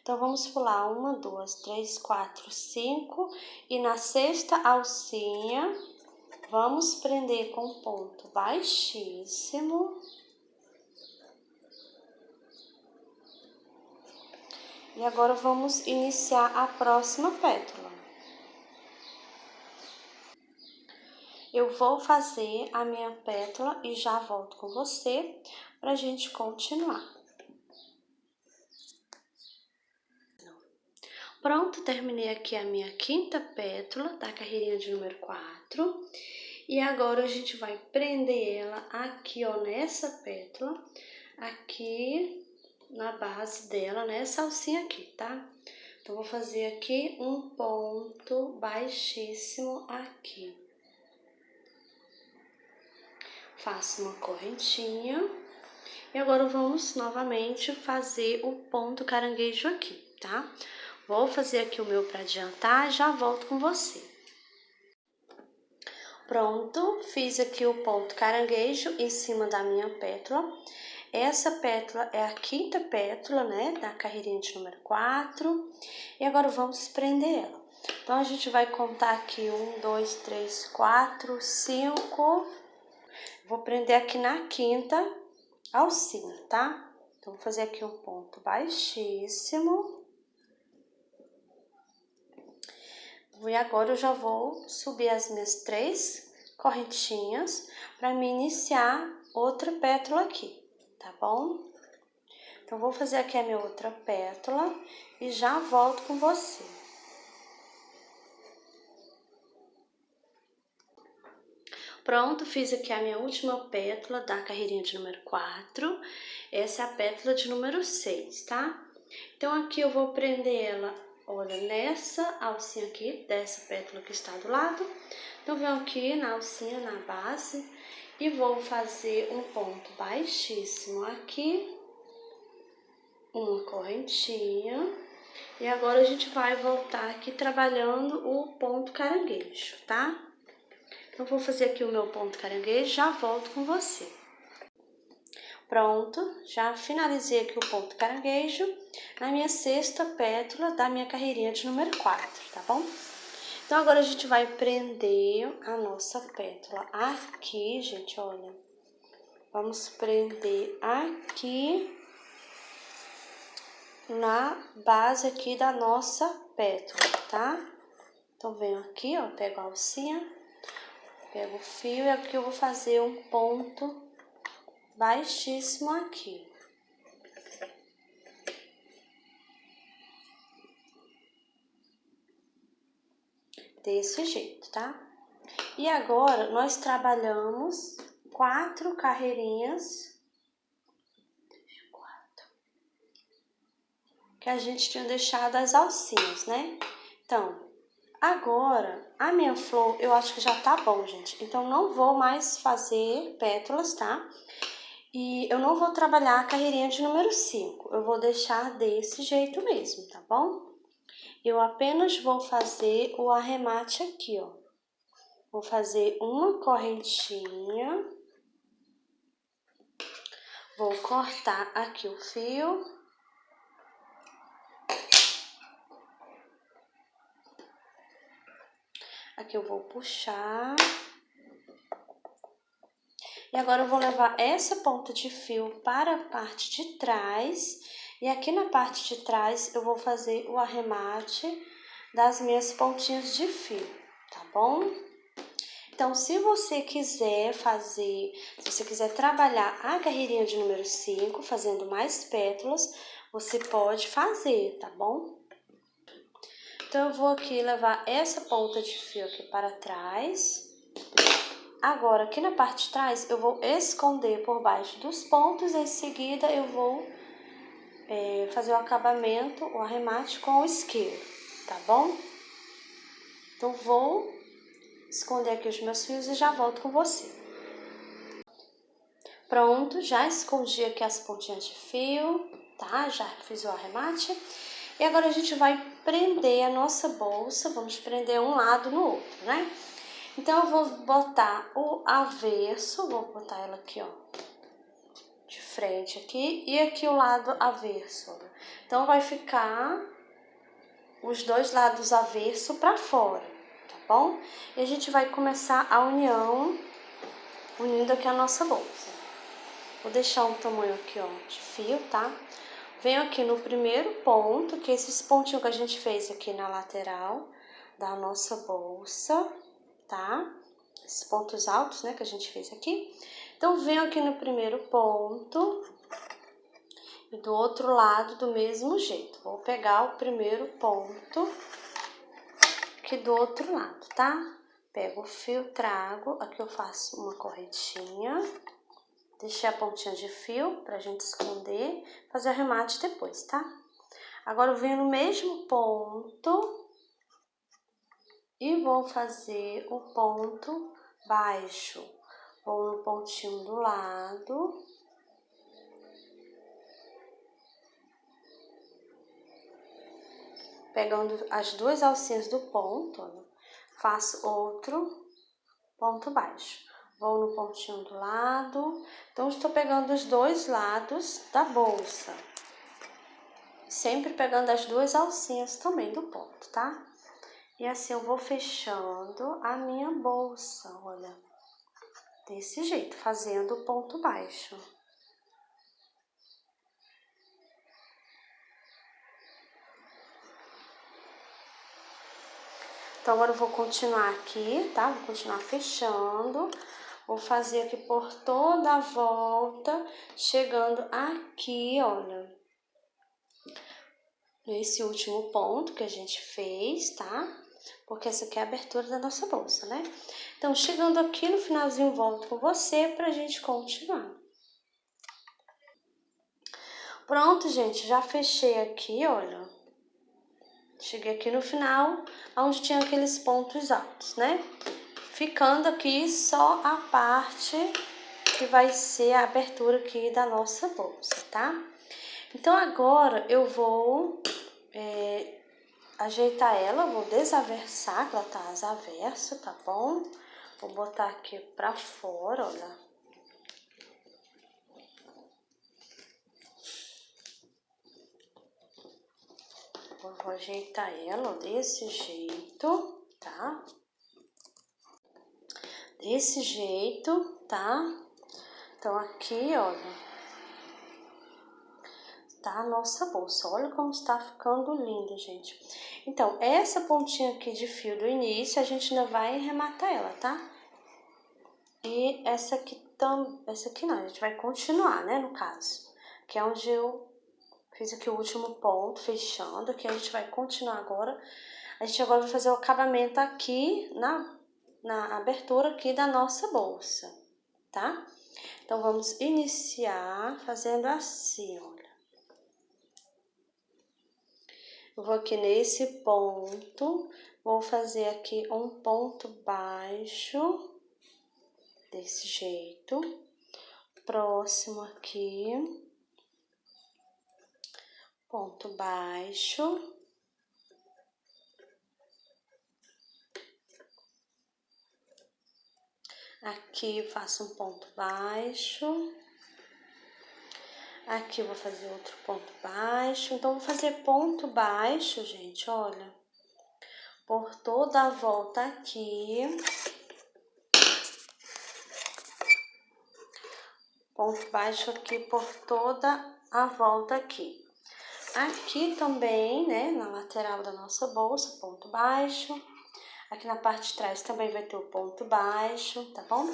Então, vamos pular 1, 2, 3, 4, 5. E na sexta alcinha, vamos prender com ponto baixíssimo. E agora, vamos iniciar a próxima pétala. Eu vou fazer a minha pétala e já volto com você pra gente continuar. Pronto, terminei aqui a minha quinta pétala da carreirinha de número 4. E agora a gente vai prender ela aqui, ó, nessa pétala, aqui na base dela, nessa alcinha aqui, tá? Então, vou fazer aqui um ponto baixíssimo aqui. Faço uma correntinha. E agora, vamos novamente fazer o ponto caranguejo aqui, tá? Vou fazer aqui o meu para adiantar, já volto com você. Pronto, fiz aqui o ponto caranguejo em cima da minha pétala. Essa pétala é a quinta pétala, né, da carreirinha de número 4. E agora vamos prender ela. Então, a gente vai contar aqui 1, 2, 3, 4, 5. Vou prender aqui na quinta alcinha, tá? Então, vou fazer aqui um ponto baixíssimo. E agora eu já vou subir as minhas 3 correntinhas para me iniciar outra pétala aqui, tá bom? Então, vou fazer aqui a minha outra pétala e já volto com você. Pronto, fiz aqui a minha última pétala da carreirinha de número 4. Essa é a pétala de número 6, tá? Então, aqui eu vou prender ela, olha, nessa alcinha aqui, dessa pétala que está do lado. Então, venho aqui na alcinha, na base, e vou fazer um ponto baixíssimo aqui, uma correntinha. E agora, a gente vai voltar aqui trabalhando o ponto caranguejo, tá? Então, vou fazer aqui o meu ponto caranguejo, já volto com você. Pronto, já finalizei aqui o ponto caranguejo na minha sexta pétala da minha carreirinha de número 4, tá bom? Então, agora a gente vai prender a nossa pétala aqui, gente, olha. Vamos prender aqui na base aqui da nossa pétala, tá? Então, venho aqui, ó, pego a alcinha, pego o fio e aqui eu vou fazer um ponto baixíssimo aqui. Desse jeito, tá? E agora, nós trabalhamos 4 carreirinhas que a gente tinha deixado as alcinhas, né? Então, agora, a minha flor, eu acho que já tá bom, gente. Então, não vou mais fazer pétalas, tá? E eu não vou trabalhar a carreirinha de número 5. Eu vou deixar desse jeito mesmo, tá bom? Eu apenas vou fazer o arremate aqui, ó. Vou fazer uma correntinha. Vou cortar aqui o fio. Aqui eu vou puxar. E agora eu vou levar essa ponta de fio para a parte de trás. E aqui na parte de trás eu vou fazer o arremate das minhas pontinhas de fio, tá bom? Então, se você quiser fazer, se você quiser trabalhar a carreirinha de número 5, fazendo mais pétalas, você pode fazer, tá bom? Então, eu vou aqui levar essa ponta de fio aqui para trás. Agora, aqui na parte de trás, eu vou esconder por baixo dos pontos e em seguida eu vou fazer o acabamento, o arremate com o isqueiro, tá bom? Então, vou esconder aqui os meus fios e já volto com você. Pronto, já escondi aqui as pontinhas de fio, tá? Já fiz o arremate. E agora a gente vai prender a nossa bolsa, vamos prender um lado no outro, né? Então, eu vou botar o avesso, vou botar ela aqui, ó, de frente aqui, e aqui o lado avesso, ó. Então, vai ficar os dois lados avesso pra fora, tá bom? E a gente vai começar a união, unindo aqui a nossa bolsa. Vou deixar um tamanho aqui, ó, de fio, tá? Venho aqui no primeiro ponto, que é esses pontinhos que a gente fez aqui na lateral da nossa bolsa, tá? Esses pontos altos, né, que a gente fez aqui. Então, venho aqui no primeiro ponto e do outro lado do mesmo jeito. Vou pegar o primeiro ponto aqui do outro lado, tá? Pego o fio, trago, aqui eu faço uma correntinha. Deixei a pontinha de fio pra gente esconder, fazer o arremate depois, tá? Agora eu venho no mesmo ponto e vou fazer o ponto baixo. Vou no pontinho do lado. Pegando as duas alcinhas do ponto, ó, faço outro ponto baixo. Vou no pontinho do lado. Então, estou pegando os dois lados da bolsa. Sempre pegando as duas alcinhas também do ponto, tá? E assim eu vou fechando a minha bolsa, olha. Desse jeito, fazendo o ponto baixo. Então, agora eu vou continuar aqui, tá? Vou continuar fechando. Vou fazer aqui por toda a volta, chegando aqui, olha, nesse último ponto que a gente fez, tá? Porque essa aqui é a abertura da nossa bolsa, né? Então, chegando aqui no finalzinho, volto com você pra gente continuar. Pronto, gente, já fechei aqui, olha. Cheguei aqui no final, onde tinha aqueles pontos altos, né? Ficando aqui só a parte que vai ser a abertura aqui da nossa bolsa, tá? Então, agora eu vou ajeitar ela, vou desaversar, que ela tá avesso, tá bom? Vou botar aqui pra fora, olha. Vou ajeitar ela, ó, desse jeito, tá? Desse jeito, tá? Então, aqui, olha, tá a nossa bolsa. Olha como está ficando linda, gente. Então, essa pontinha aqui de fio do início, a gente ainda vai arrematar ela, tá? E essa aqui não, a gente vai continuar, né, no caso. Que é onde eu fiz aqui o último ponto, fechando. Aqui a gente vai continuar agora. A gente agora vai fazer o acabamento aqui na abertura aqui da nossa bolsa, tá? Então, vamos iniciar fazendo assim, olha. Eu vou aqui nesse ponto, vou fazer aqui um ponto baixo, desse jeito. Próximo aqui, ponto baixo. Aqui faço um ponto baixo. Aqui eu vou fazer outro ponto baixo. Então, vou fazer ponto baixo, gente, olha, por toda a volta aqui. Ponto baixo aqui por toda a volta aqui. Aqui também, né, na lateral da nossa bolsa, ponto baixo. Aqui na parte de trás também vai ter o ponto baixo, tá bom?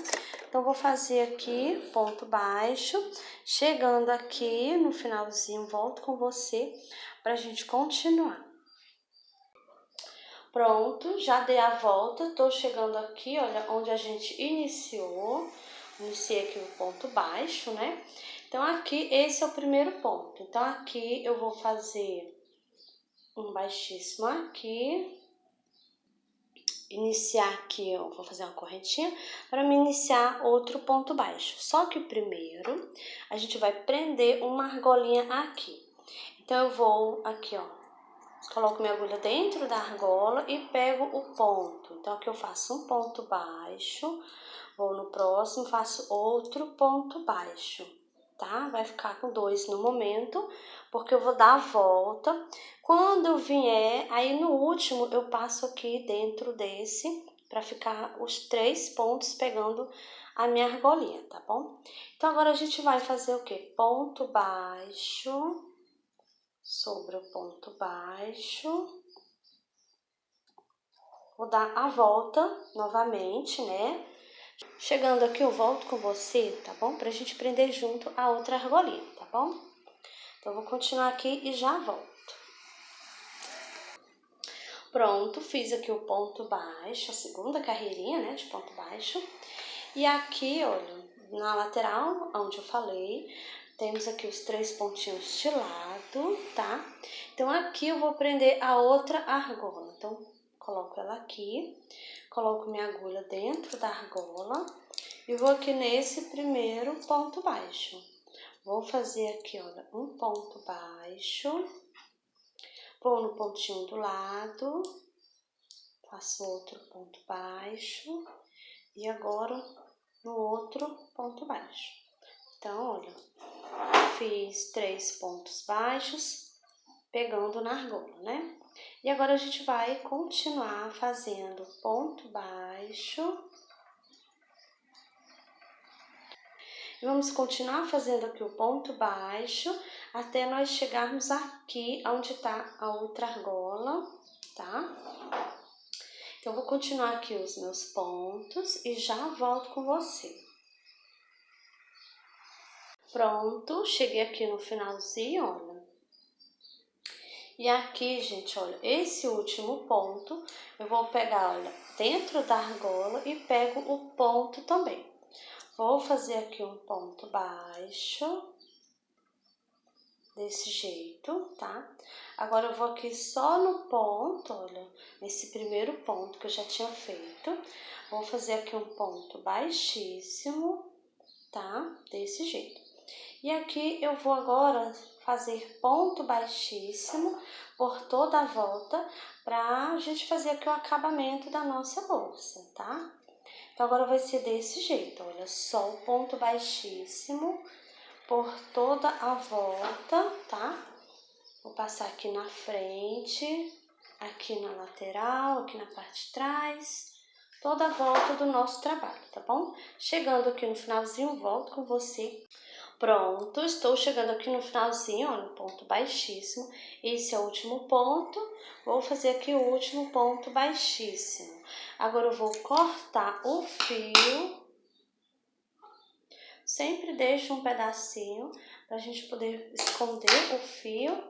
Então, vou fazer aqui ponto baixo. Chegando aqui no finalzinho, volto com você pra gente continuar. Pronto, já dei a volta, tô chegando aqui, olha, onde a gente iniciou. Iniciei aqui o ponto baixo, né? Então, aqui, esse é o primeiro ponto. Então, aqui eu vou fazer um baixíssimo aqui. Iniciar aqui, eu vou fazer uma correntinha para me iniciar outro ponto baixo. Só que o primeiro, a gente vai prender uma argolinha aqui. Então, eu vou aqui, ó, Coloco minha agulha dentro da argola e pego o ponto. Então, aqui eu faço um ponto baixo, vou no próximo, faço outro ponto baixo, tá? Vai ficar com 2 no momento, porque eu vou dar a volta. Quando eu vier, aí no último eu passo aqui dentro desse, para ficar os 3 pontos pegando a minha argolinha, tá bom? Então, agora a gente vai fazer o quê? Ponto baixo sobre o ponto baixo. Vou dar a volta novamente, né? Chegando aqui, eu volto com você, tá bom? Pra gente prender junto a outra argolinha, tá bom? Então, eu vou continuar aqui e já volto. Pronto, fiz aqui o ponto baixo, a segunda carreirinha, né, de ponto baixo. E aqui, olha, na lateral, onde eu falei, temos aqui os 3 pontinhos de lado, tá? Então, aqui eu vou prender a outra argola. Então, coloco ela aqui, coloco minha agulha dentro da argola e vou aqui nesse primeiro ponto baixo. Vou fazer aqui, olha, um ponto baixo, vou no pontinho do lado, faço outro ponto baixo e agora no outro ponto baixo. Então, olha, fiz 3 pontos baixos pegando na argola, né? E agora a gente vai continuar fazendo ponto baixo. E vamos continuar fazendo aqui o ponto baixo até nós chegarmos aqui onde tá a outra argola, tá? Então, eu vou continuar aqui os meus pontos e já volto com você. Pronto, cheguei aqui no finalzinho, olha. E aqui, gente, olha, esse último ponto, eu vou pegar, olha, dentro da argola e pego o ponto também. Vou fazer aqui um ponto baixo, desse jeito, tá? Agora, eu vou aqui só no ponto, olha, nesse primeiro ponto que eu já tinha feito. Vou fazer aqui um ponto baixíssimo, tá? Desse jeito. E aqui eu vou agora fazer ponto baixíssimo por toda a volta pra gente fazer aqui o acabamento da nossa bolsa, tá? Então, agora vai ser desse jeito, olha, só o ponto baixíssimo por toda a volta, tá? Vou passar aqui na frente, aqui na lateral, aqui na parte de trás, toda a volta do nosso trabalho, tá bom? Chegando aqui no finalzinho, volto com você. Pronto, estou chegando aqui no finalzinho, ó, no ponto baixíssimo. Esse é o último ponto. Vou fazer aqui o último ponto baixíssimo. Agora eu vou cortar o fio. Sempre deixo um pedacinho pra gente poder esconder o fio.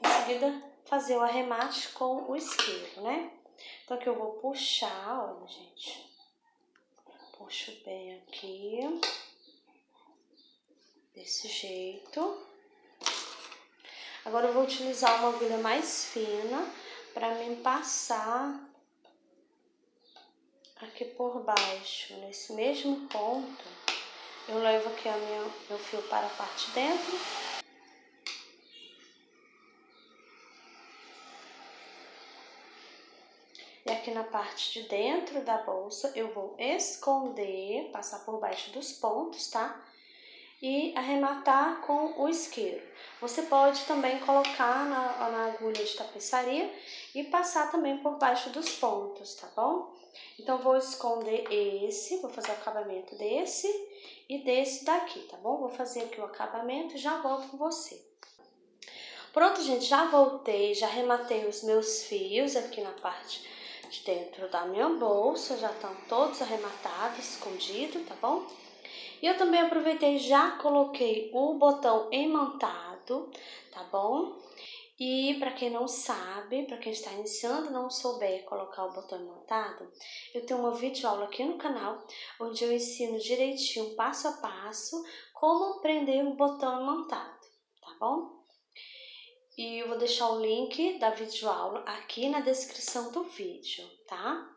Em seguida, fazer o arremate com o isqueiro, né? Então, aqui eu vou puxar, olha, gente. Puxo bem aqui. Desse jeito. Agora eu vou utilizar uma agulha mais fina para me passar aqui por baixo, nesse mesmo ponto. Eu levo aqui meu fio para a parte de dentro. E aqui na parte de dentro da bolsa eu vou esconder, passar por baixo dos pontos, tá? E arrematar com o isqueiro. Você pode também colocar na agulha de tapeçaria e passar também por baixo dos pontos, tá bom? Então, vou esconder esse, vou fazer o acabamento desse e desse daqui, tá bom? Vou fazer aqui o acabamento e já volto com você. Pronto, gente, já voltei, já arrematei os meus fios aqui na parte de dentro da minha bolsa, já estão todos arrematados, escondidos, tá bom? E eu também aproveitei e já coloquei o botão imantado, tá bom? E para quem não sabe, para quem está iniciando e não souber colocar o botão imantado, eu tenho uma videoaula aqui no canal, onde eu ensino direitinho, passo a passo, como prender o botão imantado, tá bom? E eu vou deixar o link da videoaula aqui na descrição do vídeo, tá?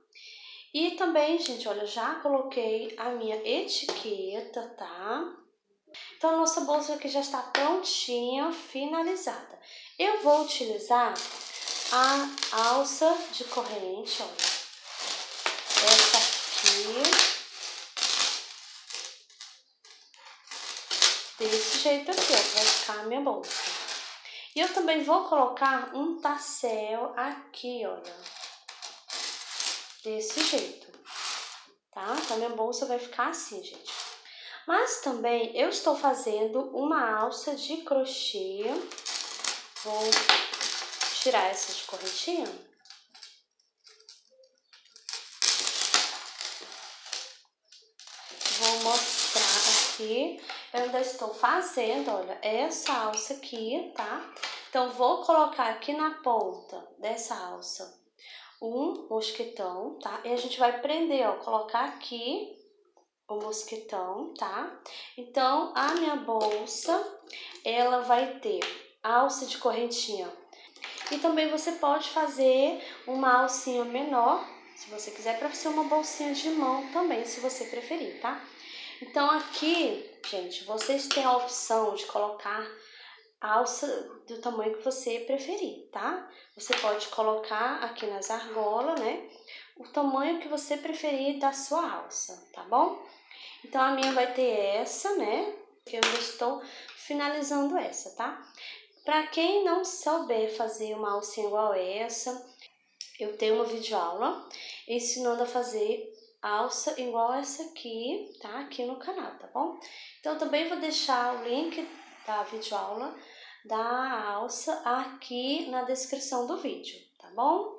E também, gente, olha, já coloquei a minha etiqueta, tá? Então, a nossa bolsa aqui já está prontinha, finalizada. Eu vou utilizar a alça de corrente, olha. Essa aqui. Desse jeito aqui, ó, vai ficar a minha bolsa. E eu também vou colocar um tassel aqui, olha. Desse jeito, tá? Então, minha bolsa vai ficar assim, gente. Mas também eu estou fazendo uma alça de crochê. Vou tirar essa de correntinha. Vou mostrar aqui. Eu ainda estou fazendo, olha, essa alça aqui, tá? Então, vou colocar aqui na ponta dessa alça um mosquetão, tá? E a gente vai prender, ó, colocar aqui o mosquetão, tá? Então, a minha bolsa, ela vai ter alça de correntinha. E também você pode fazer uma alcinha menor, se você quiser, para ser uma bolsinha de mão também, se você preferir, tá? Então, aqui, gente, vocês têm a opção de colocar a alça do tamanho que você preferir, tá? Você pode colocar aqui nas argolas, né? O tamanho que você preferir da sua alça, tá bom? Então, a minha vai ter essa, né? Que eu já estou finalizando essa, tá? Para quem não souber fazer uma alcinha igual essa, eu tenho uma videoaula ensinando a fazer alça igual essa aqui, tá? Aqui no canal, tá bom? Então, eu também vou deixar o link da videoaula da alça aqui na descrição do vídeo, tá bom?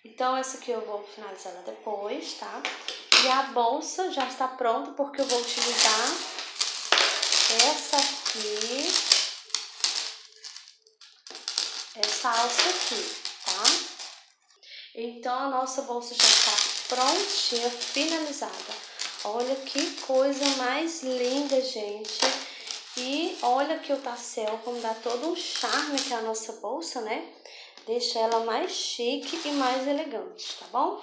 Então, essa aqui eu vou finalizar ela depois, tá? E a bolsa já está pronta porque eu vou utilizar essa aqui, essa alça aqui, tá? Então, a nossa bolsa já está prontinha, finalizada. Olha que coisa mais linda, gente. E olha que o tassel, como dá todo um charme aqui a nossa bolsa, né? Deixa ela mais chique e mais elegante, tá bom?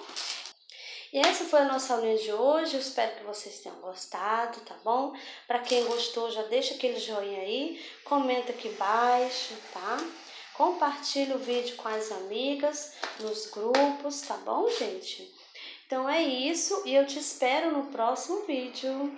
E essa foi a nossa aulinha de hoje, eu espero que vocês tenham gostado, tá bom? Para quem gostou, já deixa aquele joinha aí, comenta aqui embaixo, tá? Compartilha o vídeo com as amigas, nos grupos, tá bom, gente? Então é isso e eu te espero no próximo vídeo.